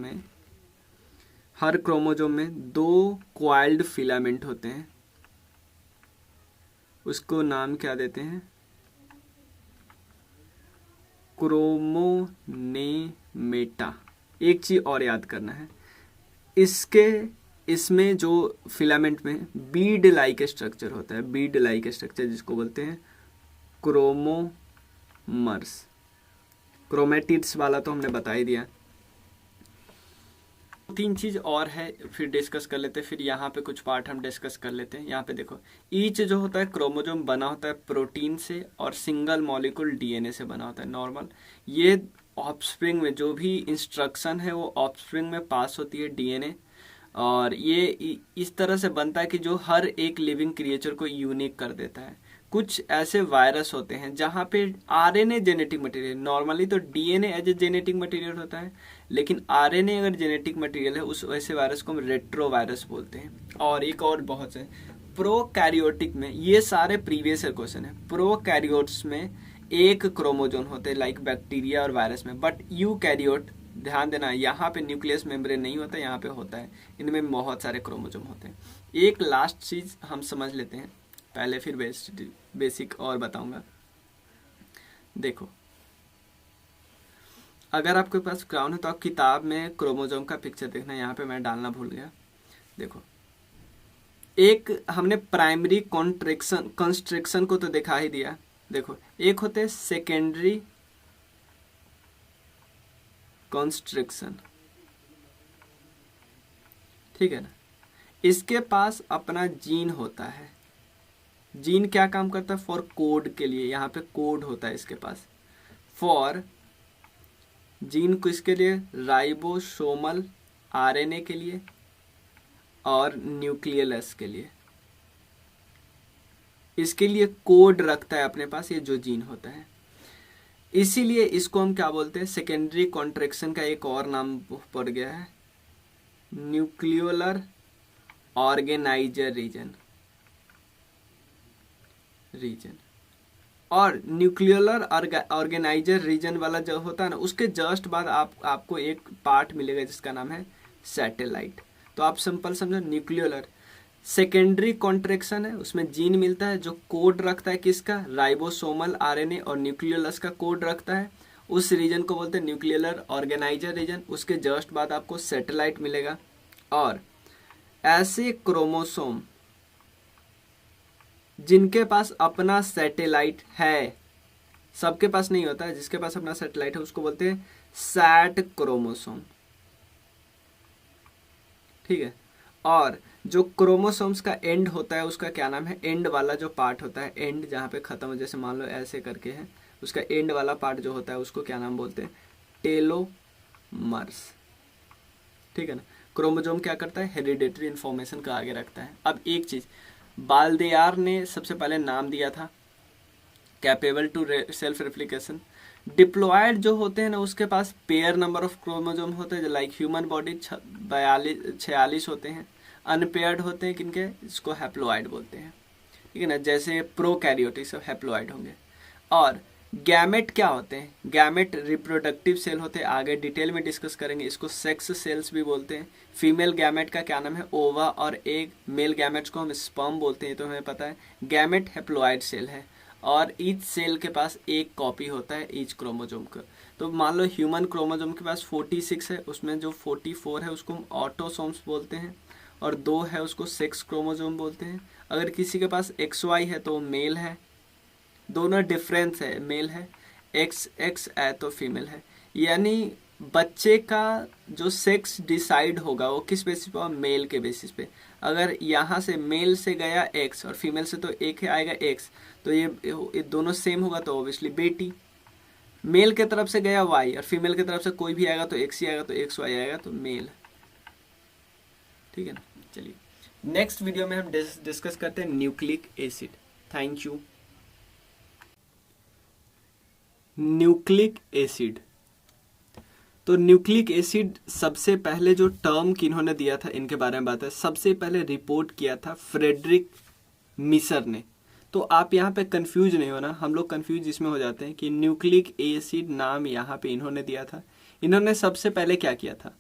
में 2 क्वाइल्ड फिलामेंट होते हैं, उसको नाम क्या देते हैं? क्रोमोनेमेटा। एक चीज और याद करना है, इसमें जो फिलामेंट में बीड लाइक स्ट्रक्चर होता है, बीड लाइक स्ट्रक्चर जिसको बोलते हैं क्रोमोमर्स। क्रोमेटिड्स वाला तो हमने बता ही दिया। 3 चीज और है, फिर डिस्कस कर लेते हैं, फिर यहाँ पे कुछ पार्ट हम डिस्कस कर लेते हैं। यहाँ पे देखो, ईच जो होता है क्रोमोजोम बना होता है प्रोटीन से और सिंगल मॉलिक्यूल डीएनए से बना होता है नॉर्मल। ये ऑफस्प्रिंग में जो भी इंस्ट्रक्शन है वो ऑफस्प्रिंग में पास होती है डीएनए, और ये इस तरह से बनता है कि जो हर एक लिविंग क्रिएचर को यूनिक कर देता है। कुछ ऐसे वायरस होते हैं जहाँ पे आरएनए जेनेटिक मटेरियल, नॉर्मली तो DNA as a genetic material होता है, लेकिन आरएनए अगर जेनेटिक मटेरियल है उस वैसे वायरस को हम रेट्रोवायरस बोलते हैं। और एक और बहुत से प्रोकैरियोटिक में, ये सारे प्रीवियस क्वेश्चन है, प्रोकैरियोट्स में एक क्रोमोजोम होते हैं लाइक बैक्टीरिया और वायरस में, बट यूकैरियोट ध्यान देना यहाँ पे न्यूक्लियस मेम्ब्रेन नहीं होता, यहाँ पे होता है। इनमें बहुत सारे क्रोमोजोम होते हैं। एक लास्ट चीज हम समझ लेते हैं पहले, फिर बेसिक और बताऊंगा। देखो, अगर आपके पास क्राउन है तो आप किताब में क्रोमोजोम का पिक्चर देखना, यहाँ पे मैं डालना भूल गया। देखो, एक हमने प्राइमरी कंस्ट्रक्शन को तो दिखा ही दिया। देखो, एक होते हैं सेकेंडरी कंस्ट्रक्शन, ठीक है ना। इसके पास अपना जीन होता है। जीन क्या काम करता है? फॉर कोड के लिए, यहाँ पे कोड होता है इसके पास। फॉर जीन को इसके लिए राइबोसोमल आरएनए के लिए और न्यूक्लियस के लिए, इसके लिए कोड रखता है अपने पास, ये जो जीन होता है। इसीलिए इसको हम क्या बोलते हैं? सेकेंडरी कॉन्ट्रैक्शन का एक और नाम पड़ गया है न्यूक्लियोलर ऑर्गेनाइजर रीजन। और न्यूक्लियोलर ऑर्गेनाइजर रीजन वाला जो होता है ना, उसके जस्ट बाद आपको एक पार्ट मिलेगा जिसका नाम है सैटेलाइट। तो आप सिंपल समझो, न्यूक्लियोलर सेकेंडरी कॉन्ट्रैक्शन है, उसमें जीन मिलता है जो कोड रखता है किसका? राइबोसोमल आरएनए, और न्यूक्लियोलस का कोड रखता है, उस रीजन को बोलते हैं न्यूक्लियोलर ऑर्गेनाइजर रीजन। उसके जस्ट बाद आपको सैटेलाइट मिलेगा। और ऐसे क्रोमोसोम जिनके पास अपना सैटेलाइट है, सबके पास नहीं होता है, जिसके पास अपना सैटेलाइट है उसको बोलते हैं सैट क्रोमोसोम, ठीक है। और जो क्रोमोसोम्स का एंड होता है उसका क्या नाम है? एंड वाला जो पार्ट होता है, एंड जहाँ पे खत्म हो, जैसे मान लो ऐसे करके है, उसका एंड वाला पार्ट जो होता है उसको क्या नाम बोलते हैं? टेलोमर्स, ठीक है ना। क्रोमोसोम क्या करता है? हेरिडेटरी इन्फॉर्मेशन का आगे रखता है। अब एक चीज बाल्देयार ने सबसे पहले नाम दिया था capable to self replication. Diploid जो होते हैं ना, उसके पास पेयर नंबर ऑफ क्रोमोसोम होते हैं, लाइक ह्यूमन बॉडी 46 होते हैं। अनपेयर्ड होते हैं किनके? इसको हैप्लॉइड बोलते हैं, ठीक है ना। जैसे प्रोकैरियोटिक सब हैप्लॉइड होंगे। और गैमेट क्या होते हैं? गैमेट रिप्रोडक्टिव सेल होते हैं, आगे डिटेल में डिस्कस करेंगे। इसको सेक्स सेल्स भी बोलते हैं। फीमेल गैमेट का क्या नाम है? ओवा और एग। मेल गैमेट्स को हम स्पर्म बोलते हैं, तो हमें पता है। गैमेट हैप्लॉइड सेल है, और ईच सेल के पास एक कॉपी होता है ईच क्रोमोसोम का। तो मान लो ह्यूमन क्रोमोसोम के पास 46 है, उसमें जो 44 है उसको हम ऑटोसोम्स बोलते हैं, और 2 है उसको सेक्स क्रोमोसोम बोलते हैं। अगर किसी के पास XY है तो मेल है, दोनों डिफरेंस है, मेल है। XX है तो फीमेल है। यानी बच्चे का जो सेक्स डिसाइड होगा वो किस बेसिस पे? मेल के बेसिस पे। अगर यहाँ से मेल से गया एक्स और फीमेल से तो एक है आएगा एक्स, तो ये दोनों सेम होगा तो ऑब्वियसली बेटी। मेल के तरफ से गया वाई और फीमेल की तरफ से कोई भी आएगा तो एक्स ही आएगा, तो एक्स वाई आएगा तो मेल। ठीक है ना। चलिए नेक्स्ट वीडियो में हम डिस्कस करते हैं nucleic acid. Thank you. Nucleic acid, तो न्यूक्लिक एसिड सबसे पहले जो टर्म किन्होंने दिया था इनके बारे में बात है। सबसे पहले रिपोर्ट किया था फ्रेडरिक मिसर ने। तो आप यहाँ पे कंफ्यूज नहीं होना, हम लोग कंफ्यूज इसमें हो जाते हैं कि न्यूक्लिक एसिड नाम यहाँ पे इन्होंने दिया था। इन्होंने सबसे पहले क्या किया था?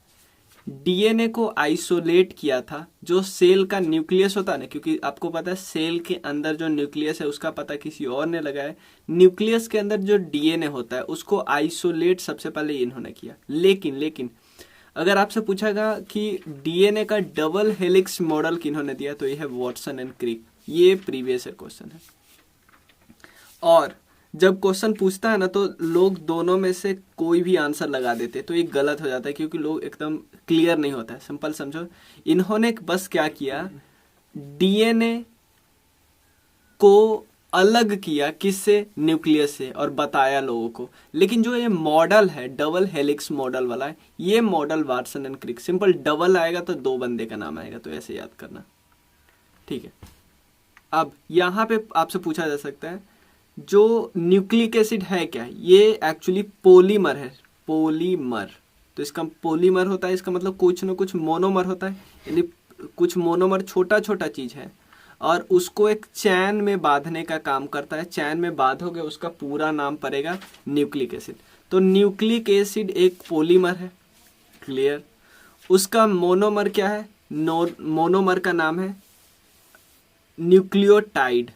डीएनए को आइसोलेट किया था। जो सेल का न्यूक्लियस होता है ना, क्योंकि आपको पता है सेल के अंदर जो न्यूक्लियस है उसका पता किसी और ने लगाया है। न्यूक्लियस के अंदर जो डीएनए होता है उसको आइसोलेट सबसे पहले इन्होंने किया। लेकिन अगर आपसे पूछागा कि डीएनए का डबल हेलिक्स मॉडल किन्होंने दिया, तो ये है वॉटसन एंड क्रिक। ये प्रीवियस क्वेश्चन है। और जब क्वेश्चन पूछता है ना तो लोग दोनों में से कोई भी आंसर लगा देते, तो ये गलत हो जाता है क्योंकि लोग एकदम क्लियर नहीं होता है। सिंपल समझो, इन्होंने बस क्या किया, डीएनए को अलग किया किससे? न्यूक्लियस से, और बताया लोगों को। लेकिन जो ये मॉडल है डबल हेलिक्स मॉडल वाला है, ये model Watson and Crick. Simple double आएगा तो दो बंदे का नाम आएगा, तो ऐसे याद करना। ठीक है। अब यहाँ पे आपसे पूछा जा सकता है जो न्यूक्लिक एसिड है क्या? ये एक्चुअली पॉलीमर है। पॉलीमर, तो इसका पॉलीमर होता है, इसका मतलब कुछ ना कुछ मोनोमर होता है, यानी कुछ मोनोमर छोटा छोटा चीज है और उसको एक चैन में बांधने का काम करता है। चैन में बांधोगे उसका पूरा नाम पड़ेगा न्यूक्लिक एसिड। तो न्यूक्लिक एसिड एक पॉलीमर है, क्लियर। उसका मोनोमर क्या है? मोनोमर का नाम है न्यूक्लियोटाइड।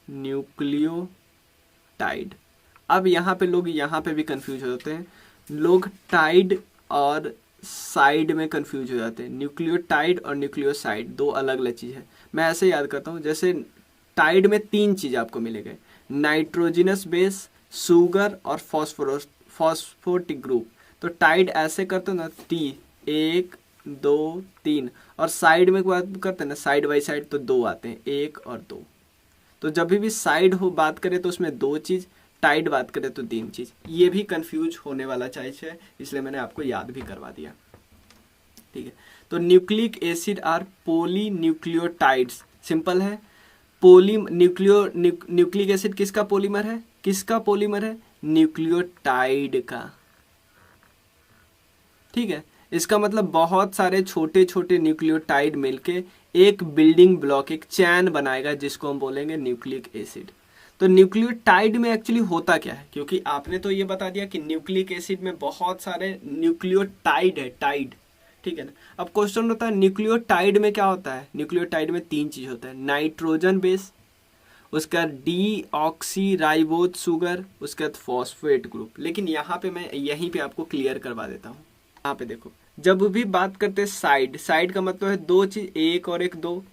न्यूक्लियोटाइड। अब यहाँ पे लोग यहाँ पे भी कंफ्यूज हो जाते हैं। लोग टाइड और साइड में कंफ्यूज हो जाते हैं। न्यूक्लियोटाइड और न्यूक्लियोसाइड दो अलग अलग चीज है। मैं ऐसे याद करता हूँ, जैसे टाइड में तीन चीज आपको मिलेगा, नाइट्रोजिनस बेस, सुगर और फॉस्फोटिक ग्रुप। तो टाइड ऐसे करते हो ना, टी 1 2 3, और साइड में बात करते हैं ना साइड बाई साइड, तो दो आते हैं, 1 और 2। तो जब भी साइड हो बात करें तो उसमें दो चीज, टाइड बात करें तो तीन चीज। ये भी कंफ्यूज होने वाला चीज है, इसलिए मैंने आपको याद भी करवा दिया। ठीक है। तो nucleic acid are polynucleotides. Simple है। न्यूक्लिक एसिड किसका पॉलीमर है? किसका पॉलीमर है? न्यूक्लियोटाइड का। ठीक है। इसका मतलब बहुत सारे छोटे छोटे न्यूक्लियोटाइड मिलके एक बिल्डिंग ब्लॉक, एक चैन बनाएगा, जिसको हम बोलेंगे न्यूक्लिक एसिड। तो न्यूक्लियोटाइड में एक्चुअली होता क्या है? क्योंकि आपने तो ये बता दिया कि न्यूक्लिक एसिड में बहुत सारे न्यूक्लियोटाइड है, टाइड। ठीक है ना। अब क्वेश्चन होता है न्यूक्लियोटाइड में क्या होता है? न्यूक्लियोटाइड में तीन चीज होता है, नाइट्रोजन बेस, उसका डी ऑक्सी राइबोज सुगर, उसके बाद फॉस्फेट ग्रुप। लेकिन यहाँ पे मैं यहीं पे आपको क्लियर करवा देता हूँ। यहाँ पे देखो, जब भी बात करते हैं साइड का मतलब है दो चीज, एक और एक दो।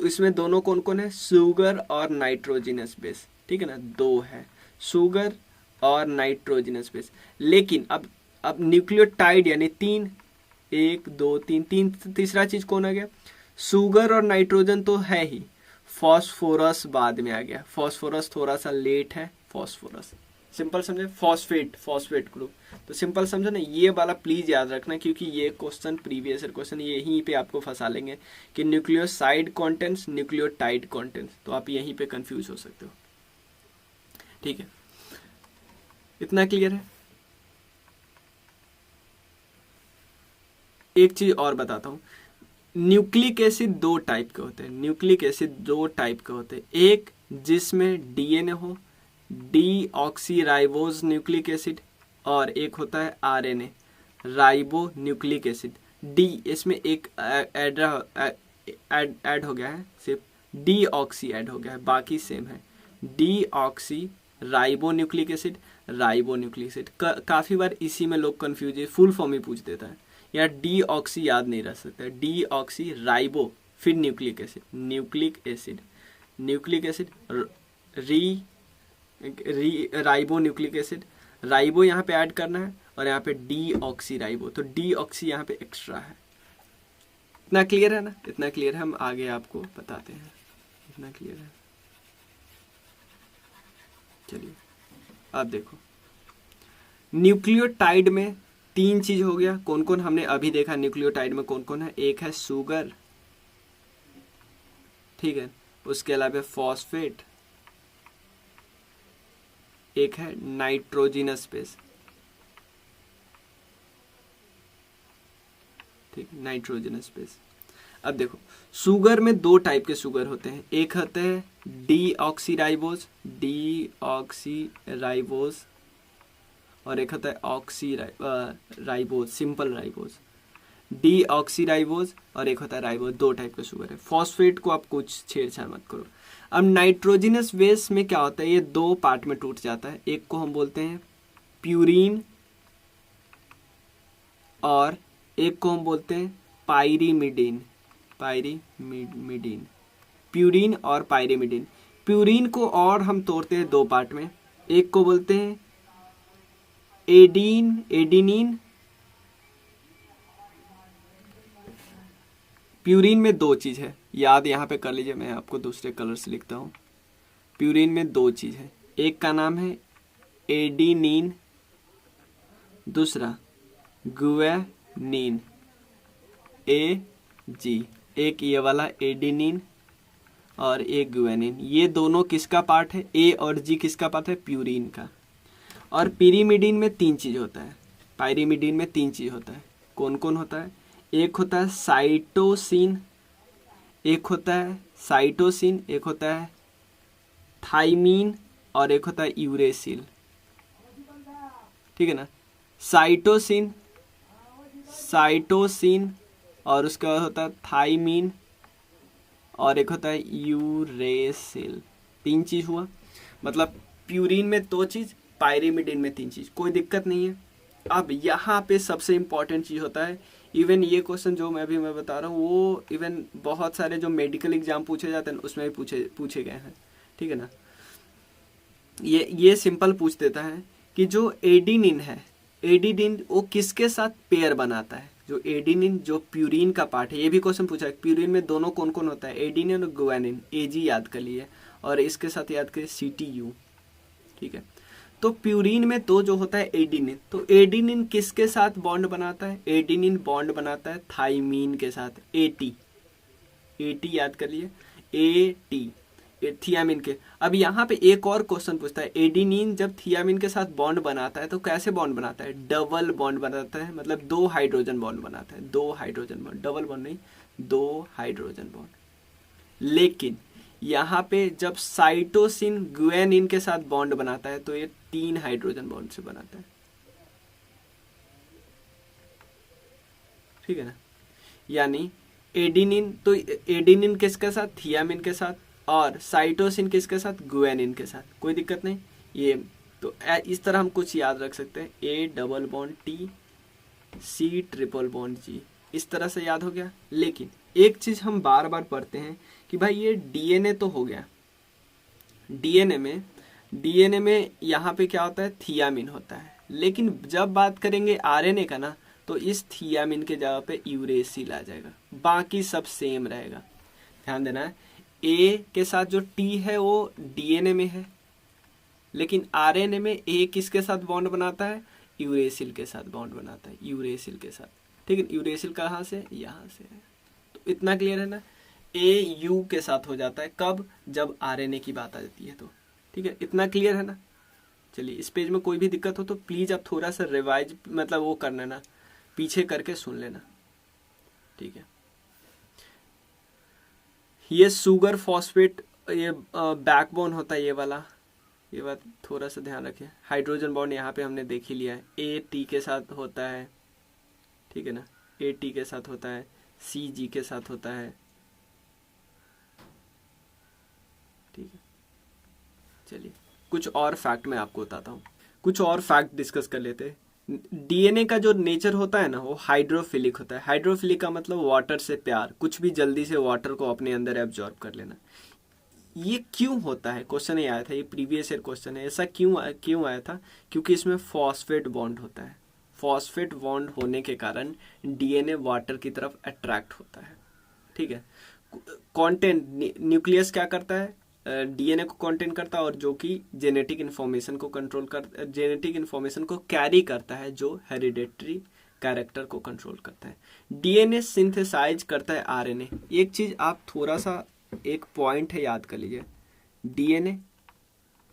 इसमें दोनों कौन कौन है? सुगर और नाइट्रोजिनस बेस। ठीक है ना, दो है, सुगर और नाइट्रोजिनस बेस। लेकिन अब न्यूक्लियोटाइड यानी तीन, 1 2 3, तीसरा चीज कौन आ गया? सुगर और नाइट्रोजन तो है ही, फॉस्फोरस बाद में आ गया। फॉस्फोरस थोड़ा सा लेट है, फॉस्फोरस। सिंपल समझे, फॉस्फेट ग्रुप। तो सिंपल समझो ना, ये वाला प्लीज याद रखना, क्योंकि ये क्वेश्चन प्रीवियस क्वेश्चन यहीं पे आपको फंसा लेंगे कि न्यूक्लियोसाइड कंटेंट्स, न्यूक्लियोटाइड कंटेंट्स, तो आप यहीं पे कंफ्यूज हो सकते हो। ठीक है, इतना क्लियर है। एक चीज और बताता हूं, न्यूक्लिक एसिड दो टाइप के होते हैं। न्यूक्लिक एसिड दो टाइप के होते हैं, एक जिसमें डीएनए हो, D oxy ribose nucleic acid, और एक होता है RNA, ribo nucleic acid. D इसमें एक ऐड हो गया है, सिर्फ डी ऑक्सी ऐड हो गया है, बाकी सेम है। D oxy ribo nucleic acid, ribo nucleic acid. काफी बार इसी में लोग कंफ्यूज, फुल फॉर्म ही पूछ देता है, या डी ऑक्सी याद नहीं रह सकता, डी ऑक्सी राइबो फिर न्यूक्लिक एसिड, न्यूक्लिक एसिड री राइबो न्यूक्लिक एसिड। राइबो यहाँ पे ऐड करना है और यहाँ पे डी ऑक्सी राइबो, तो डी ऑक्सी यहाँ पे एक्स्ट्रा है। इतना क्लियर है ना, इतना क्लियर है, हम आगे आपको बताते हैं। इतना क्लियर है, चलिए अब देखो न्यूक्लियोटाइड में 3 चीज हो गया। कौन कौन हमने अभी देखा न्यूक्लियोटाइड में कौन कौन है? एक है शुगर, ठीक है, उसके अलावा फॉस्फेट, एक है नाइट्रोजिनस बेस, ठीक, नाइट्रोजनस बेस। अब देखो शुगर में 2 टाइप के शुगर होते हैं, एक होते हैं डीऑक्सीराइबोज, डीऑक्सीराइबोज, और एक होता है ऑक्सीराइबोज, सिंपल राइबोज। डीऑक्सीराइबोज और एक होता है राइबोज, 2 टाइप के शुगर है। फॉस्फेट को आप कुछ छेड़छाड़ मत करो। अब नाइट्रोजिनस बेस में क्या होता है, ये 2 पार्ट में टूट जाता है। एक को हम बोलते हैं प्यूरीन और एक को हम बोलते हैं पायरीमिडीन, पायरीमिडीन, प्यूरीन और पायरीमिडीन। प्यूरीन को और हम तोड़ते हैं 2 पार्ट में, एक को बोलते हैं एडिनिन। प्यूरीन में 2 चीज है, याद यहाँ पे कर लीजिए, मैं आपको दूसरे कलर से लिखता हूँ। प्यूरीन में 2 चीज है, एक का नाम है एडिनिन, दूसरा गुआनिन, AG। एक ये वाला एडिनिन और एक गुआनिन, ये दोनों किसका पार्ट है? A और G किसका पार्ट है? प्यूरीन का। और पिरीमिडीन में 3 चीज होता है, पायरीमिडीन में 3 चीज होता है। कौन कौन होता है? एक होता है साइटोसिन, एक होता है साइटोसिन, एक होता है थाइमीन और एक होता है यूरेसिल, ठीक है ना। साइटोसिन, साइटोसिन और उसके बाद होता है थाइमीन और एक होता है यूरेसिल। 3 चीज हुआ, मतलब प्यूरीन में 2 चीज, पायरीमिडीन में 3 चीज, कोई दिक्कत नहीं है। अब यहाँ पे सबसे इंपॉर्टेंट चीज होता है, इवन ये क्वेश्चन जो मैं बता रहा हूँ वो इवन बहुत सारे जो मेडिकल एग्जाम पूछे जाते हैं उसमें भी पूछे गए हैं, ठीक है ना। ये सिंपल पूछ देता है कि जो एडिनिन है, एडिनिन वो किसके साथ पेयर बनाता है? जो एडिनिन जो प्यूरीन का पार्ट है, ये भी क्वेश्चन पूछा है। प्यूरीन में दोनों कौन कौन होता है? एडिनिन और गुआनिन, AG याद कर लिए और इसके साथ याद करिए CTU, ठीक है। तो प्यूरीन में 2 जो होता है एडिनिन, तो एडिनिन किसके साथ बॉन्ड बनाता है? एडिनिन बॉन्ड बनाता है थाइमीन के साथ, AT याद कर लिए, AT, थियामिन के। अब यहाँ पे एक और क्वेश्चन पूछता है, एडिनिन जब थियामिन के साथ बॉन्ड बनाता है तो कैसे बॉन्ड बनाता है? डबल बॉन्ड बनाता है, मतलब 2 हाइड्रोजन बॉन्ड बनाता है, 2 हाइड्रोजन बॉन्ड, डबल बॉन्ड नहीं, 2 हाइड्रोजन बॉन्ड। लेकिन यहाँ पे जब साइटोसिन गुआनिन के साथ बॉन्ड बनाता है तो ये 3 हाइड्रोजन बॉन्ड से बनाता है, ठीक है ना। यानी एडिनिन, तो एडिनिन किसके साथ? थियामिन के साथ, और साइटोसिन किसके साथ? गुआनिन के साथ। कोई दिक्कत नहीं। ये तो इस तरह हम कुछ याद रख सकते हैं, A double bond T, C triple bond G, इस तरह से याद हो गया। लेकिन एक चीज हम बार बार पढ़ते हैं कि भाई ये DNA तो हो गया, DNA में यहाँ पे क्या होता है? थियामिन होता है। लेकिन जब बात करेंगे RNA का ना, तो इस थियामिन के जगह पे यूरेसिल आ जाएगा, बाकी सब सेम रहेगा। ध्यान देना है, A के साथ जो T है वो DNA में है, लेकिन RNA में A किसके साथ बॉन्ड बनाता है? यूरेसिल के साथ बॉन्ड बनाता है, यूरेसिल के साथ, ठीक है। यूरेसिल कहाँ से? यहाँ से है। तो इतना क्लियर है ना। A U के साथ हो जाता है, कब? जब RNA की बात आ जाती है तो, ठीक है। इतना क्लियर है ना। चलिए इस पेज में कोई भी दिक्कत हो तो प्लीज आप थोड़ा सा रिवाइज, मतलब वो कर लेना, पीछे करके सुन लेना, ठीक है। ये शुगर फॉस्फेट, ये बैकबोन होता है ये वाला, ये बात थोड़ा सा ध्यान रखें। हाइड्रोजन बॉन्ड यहाँ पे हमने देख ही लिया है, AT के साथ होता है, ठीक है ना, AT के साथ होता है, CG के साथ होता है, ठीक है। चलिए कुछ और फैक्ट मैं आपको बताता हूँ, कुछ और फैक्ट डिस्कस कर लेते हैं। DNA का जो नेचर होता है ना वो हाइड्रोफिलिक होता है। हाइड्रोफिलिक का मतलब वाटर से प्यार, कुछ भी जल्दी से वाटर को अपने अंदर एब्जॉर्ब कर लेना। ये क्यों होता है? क्वेश्चन ये आया था, ये प्रीवियस ईयर क्वेश्चन है। ऐसा क्यों आया था? क्योंकि इसमें फॉस्फेट बॉन्ड होता है, फॉस्फेट बॉन्ड होने के कारण डीएनए वाटर की तरफ अट्रैक्ट होता है। ठीक है, कंटेंट न्यूक्लियस क्या करता है, डीएनए को कंटेन करता है और जो कि जेनेटिक इन्फॉर्मेशन को कंट्रोल कर जेनेटिक इन्फॉर्मेशन को कैरी करता है, जो हेरिडेटरी कैरेक्टर को कंट्रोल करता है। डीएनए सिंथेसाइज करता है आरएनए। एक चीज आप थोड़ा सा एक पॉइंट है याद कर लीजिए, डीएनए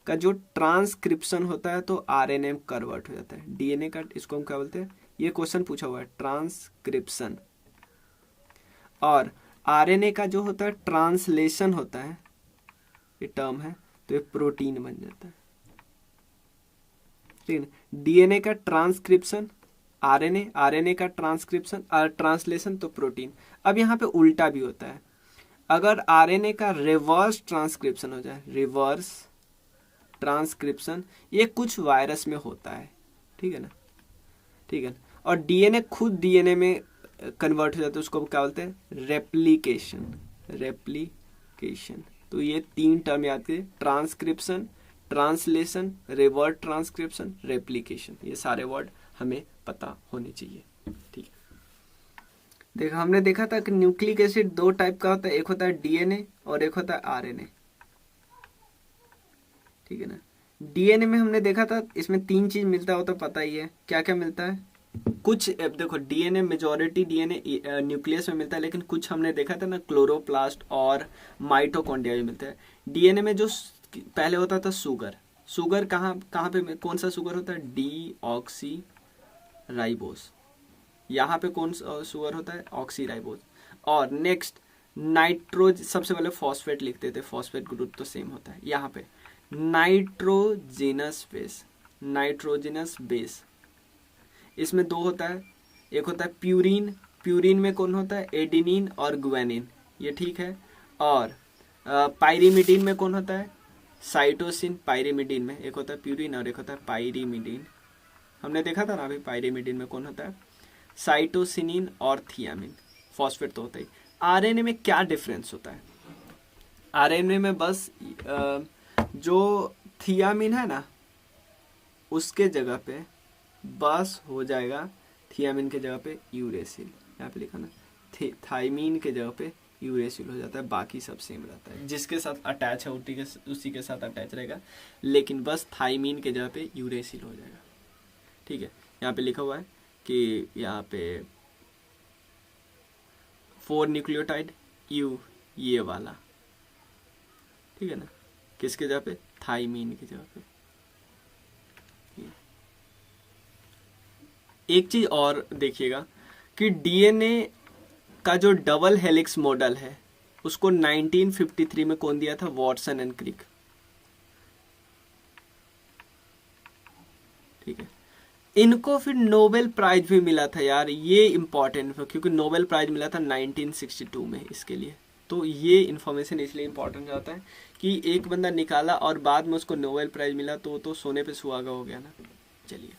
का जो ट्रांसक्रिप्शन होता है तो आरएनए में कन्वर्ट हो जाता है। डीएनए का इसको हम क्या बोलते हैं, ये क्वेश्चन पूछा हुआ है, ट्रांसक्रिप्शन। और आरएनए का जो होता है ट्रांसलेशन होता है, ये टर्म है, तो ये प्रोटीन बन जाता है। ठीक है, डीएनए का ट्रांसक्रिप्शन आरएनए, आरएनए का ट्रांसक्रिप्शन और ट्रांसलेशन तो प्रोटीन। अब यहाँ पे उल्टा भी होता है, अगर आरएनए का रिवर्स ट्रांसक्रिप्शन हो जाए, रिवर्स ट्रांसक्रिप्शन, ये कुछ वायरस में होता है। ठीक है ना, ठीक है। और डीएनए खुद डीएनए में कन्वर्ट हो जाता है, उसको हम क्या बोलते हैं, रेप्लिकेशन, रेप्लिकेशन। तो ये 3 टर्म याद करिए, transcription, translation, reverse transcription, replication. ये सारे वर्ड हमें पता होने चाहिए। ठीक है, देखो हमने देखा था कि न्यूक्लिक एसिड 2 टाइप का होता है, एक होता है डीएनए और एक होता है आरएनए। ठीक है ना, डीएनए में हमने देखा था इसमें 3 चीज मिलता होता, पता ही है क्या क्या मिलता है। कुछ देखो डीएनए, मेजॉरिटी डीएनए न्यूक्लियस में मिलता है, लेकिन कुछ हमने देखा था ना क्लोरोप्लास्ट और माइटोकॉन्ड्रिया में मिलता है। डीएनए में जो पहले होता था शुगर, शुगर कहाँ पे कौन सा शुगर होता है, डी ऑक्सी राइबोस। यहाँ पे कौन सा शुगर होता है, ऑक्सी राइबोस। और नेक्स्ट नाइट्रोज, सबसे पहले फॉस्फेट लिखते थे, फॉस्फेट ग्रुप तो सेम होता है। यहाँ पे नाइट्रोजिनस बेस, नाइट्रोजिनस बेस, इसमें 2 होता है, एक होता है प्यूरिन, प्यूरिन में कौन होता है, एडिनिन और ग्वेनिन, ये ठीक है। और पायरीमिडीन में कौन होता है, साइटोसिन। पायरीमिडीन में एक होता है प्यूरिन और एक होता है पायरीमिडीन। हमने देखा था ना अभी, पायरीमिडीन में कौन होता है, साइटोसिनिन और थियामिन। फॉस्फेट तो होता ही। आरएनए में क्या डिफरेंस होता है, आरएनए में बस जो थियामिन है ना, उसके जगह पे बस हो जाएगा, थियामिन के जगह पे यूरेसिल, यहाँ पे लिखा ना, थाइमीन के जगह पे यूरेसिल हो जाता है, बाकी सब सेम रहता है। जिसके साथ अटैच है उसी के साथ अटैच रहेगा, लेकिन बस थाइमीन के जगह पे यूरेसिल हो जाएगा। ठीक है, यहाँ पे लिखा हुआ है कि यहाँ पे 4 न्यूक्लियोटाइड यू, ये वाला, ठीक है ना, किसके जगह पे, थाइमीन की जगह पे। एक चीज और देखिएगा कि डीएनए का जो डबल हेलिक्स मॉडल है, उसको 1953 में कौन दिया था, वॉटसन एंड क्रिक। ठीक है, इनको फिर नोबेल प्राइज भी मिला था यार, ये इंपॉर्टेंट है क्योंकि नोबेल प्राइज मिला था 1962 में इसके लिए। तो ये इन्फॉर्मेशन इसलिए इम्पोर्टेंट जाता है कि एक बंदा निकाला और बाद में उसको नोबेल प्राइज मिला, तो सोने पे सुहागा हो गया ना। चलिए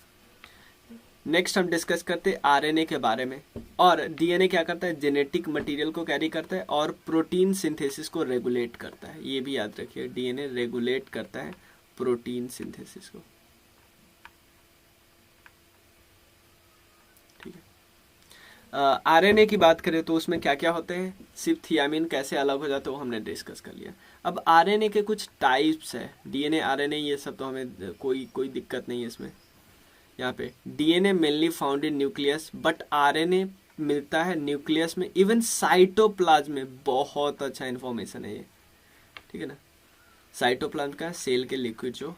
नेक्स्ट हम डिस्कस करते हैं आरएनए के बारे में। और डीएनए क्या करता है, जेनेटिक मटेरियल को कैरी करता है और प्रोटीन सिंथेसिस को रेगुलेट करता है। ये भी याद रखिए, डीएनए रेगुलेट करता है प्रोटीन सिंथेसिस को। ठीक है, आरएनए की बात करें तो उसमें क्या क्या होते हैं, सिर्फ थियामिन कैसे अलग हो जाता है वो हमने डिस्कस कर लिया। अब आरएनए के कुछ टाइप्स है, डीएनए आरएनए ये सब तो हमें कोई दिक्कत नहीं है इसमें। यहाँ पे DNA mainly found in nucleus, but RNA मिलता है न्यूक्लियस में, इवन साइटोप्लाज्म में। बहुत अच्छा इन्फॉर्मेशन है ये, ठीक है ना। साइटोप्लाज्म का सेल के लिक्विड जो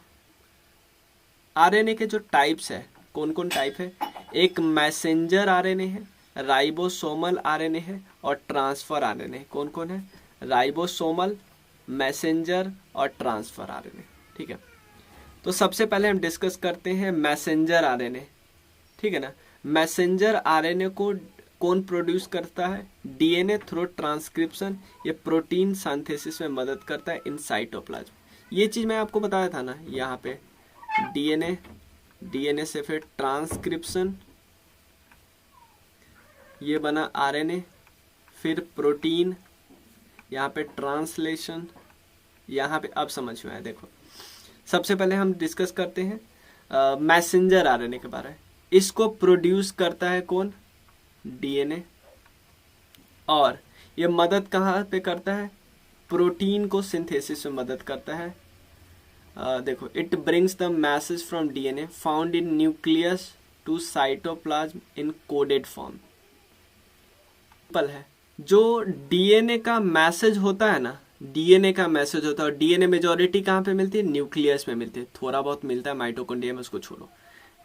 आरएनए के जो टाइप्स है, कौन कौन टाइप है, एक मैसेंजर आरएनए है, राइबोसोमल आरएनए है और ट्रांसफर आरएनए। कौन कौन है, राइबोसोमल, मैसेंजर और ट्रांसफर आरएनए। ठीक है, तो सबसे पहले हम डिस्कस करते हैं मैसेंजर आरएनए। ठीक है ना, मैसेंजर आरएनए को कौन प्रोड्यूस करता है, डीएनए थ्रू ट्रांसक्रिप्शन। ये प्रोटीन सिंथेसिस में मदद करता है इन साइटोप्लाज्म। ये चीज मैं आपको बताया था ना, यहाँ पे डीएनए से फिर ट्रांसक्रिप्शन, ये बना आरएनए, फिर प्रोटीन, यहाँ पे ट्रांसलेशन, यहाँ पे अब समझ में आया। देखो सबसे पहले हम डिस्कस करते हैं मैसेंजर आरएनए के बारे में। इसको प्रोड्यूस करता है कौन? डीएनए। और ये मदद कहाँ पे करता है? प्रोटीन को सिंथेसिस में मदद करता है। देखो, it brings the message from DNA found in nucleus to cytoplasm in coded form. Simple है, जो डीएनए का मैसेज होता है ना, डीएनए का मैसेज होता है, और डीएनए मेजोरिटी कहाँ पे मिलती है? न्यूक्लियस में मिलती है। थोड़ा बहुत मिलता है माइटोकॉन्ड्रिया में, उसको छोड़ो।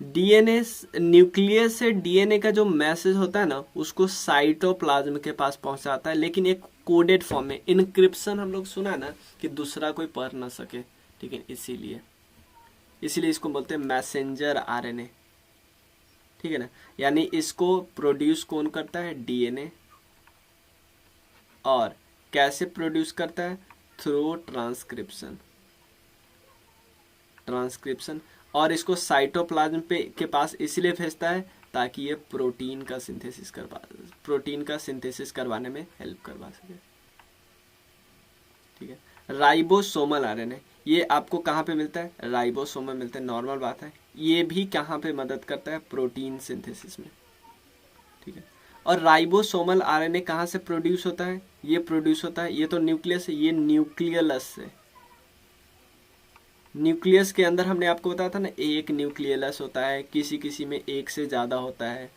डीएनए न्यूक्लियस से डीएनए का जो मैसेज होता है ना, उसको साइटोप्लाज्म के पास पहुंचाता है, लेकिन एक कोडेड फॉर्म में। इनक्रिप्शन हम लोग सुना है ना, कि दूसरा कोई पढ़ ना सके, ठीक है, इसीलिए इसको बोलते हैं मैसेंजर आरएनए, ठीक है ना। यानी इसको प्रोड्यूस कौन करता है? डीएनए। और कैसे प्रोड्यूस करता है? Through transcription. और इसको साइटोप्लाज्म के पास इसलिए भेजता है ताकि ये प्रोटीन का सिंथेसिस करवाने में हेल्प करवा सके, ठीक है। राइबोसोमल आरएनए, ये आपको कहाँ पे मिलता है? राइबोसोम में मिलता है, नॉर्मल बात है। ये भी कहाँ पे मदद करता है? प्रोटीन सिंथेसिस में, ठीक है। और राइबोसोमल आरएनए कहाँ से प्रोड्यूस होता है? ये प्रोड्यूस होता है, ये तो न्यूक्लियस है, ये न्यूक्लियलस से। न्यूक्लियस के अंदर हमने आपको बताया था ना, एक न्यूक्लियलस होता है, किसी में एक से ज्यादा होता है,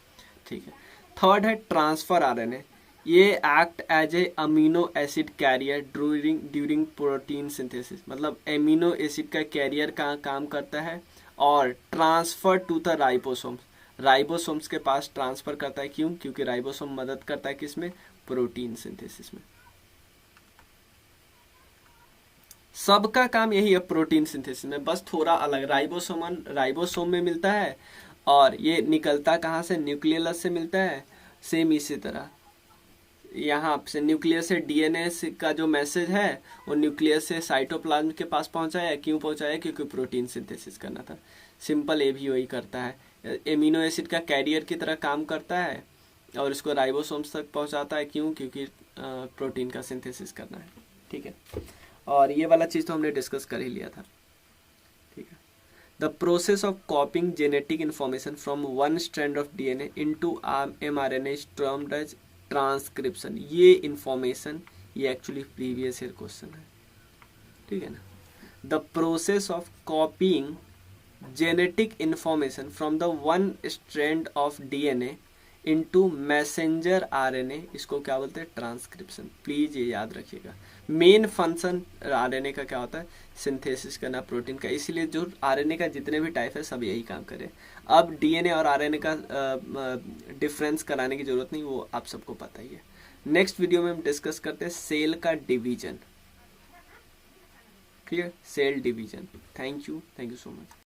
ठीक है। थर्ड है ट्रांसफर आरएनए। ये act as a amino acid carrier during protein synthesis, मतलब एमिनो एसिड का कैरियर का काम करता है और ट्रांसफर टू द राइबोसोम्स के पास ट्रांसफर करता है। क्यों? क्योंकि राइबोसोम मदद करता है किसमें? प्रोटीन सिंथेसिस में। सबका काम यही है प्रोटीन सिंथेसिस में, बस थोड़ा अलग। राइबोसोम में मिलता है, और ये निकलता कहाँ से? न्यूक्लियस से मिलता है। सेम इसी तरह यहाँ से न्यूक्लियस से डीएनए का जो मैसेज है वो न्यूक्लियस से साइटोप्लाज्म के पास पहुंचाया। क्यों पहुंचाया? क्योंकि प्रोटीन सिंथेसिस करना था। सिंपल, ये भी वही करता है, एमिनो एसिड का कैरियर की तरह काम करता है और इसको राइबोसोम्स तक पहुंचाता है। क्यों? क्योंकि प्रोटीन का सिंथेसिस करना है, ठीक है। और ये वाला चीज तो हमने डिस्कस कर ही लिया था, ठीक है। The process of copying genetic information from one strand of DNA into mRNA is termed as transcription. ये इंफॉर्मेशन, ये एक्चुअली प्रीवियस ईयर क्वेश्चन है, ठीक है ना। The process of copying genetic information from the one strand of DNA into messenger RNA, इसको क्या बोलते हैं? ट्रांसक्रिप्शन। प्लीज ये याद रखिएगा। मेन फंक्शन आरएनए का क्या होता है? सिंथेसिस करना प्रोटीन का। इसीलिए जो आरएनए का जितने भी टाइप है सब यही काम करे। अब डीएनए और आरएनए का डिफरेंस कराने की जरूरत नहीं, वो आप सबको पता ही है। नेक्स्ट वीडियो में हम डिस्कस करते हैं सेल का division. Clear? Cell division. Thank you so much.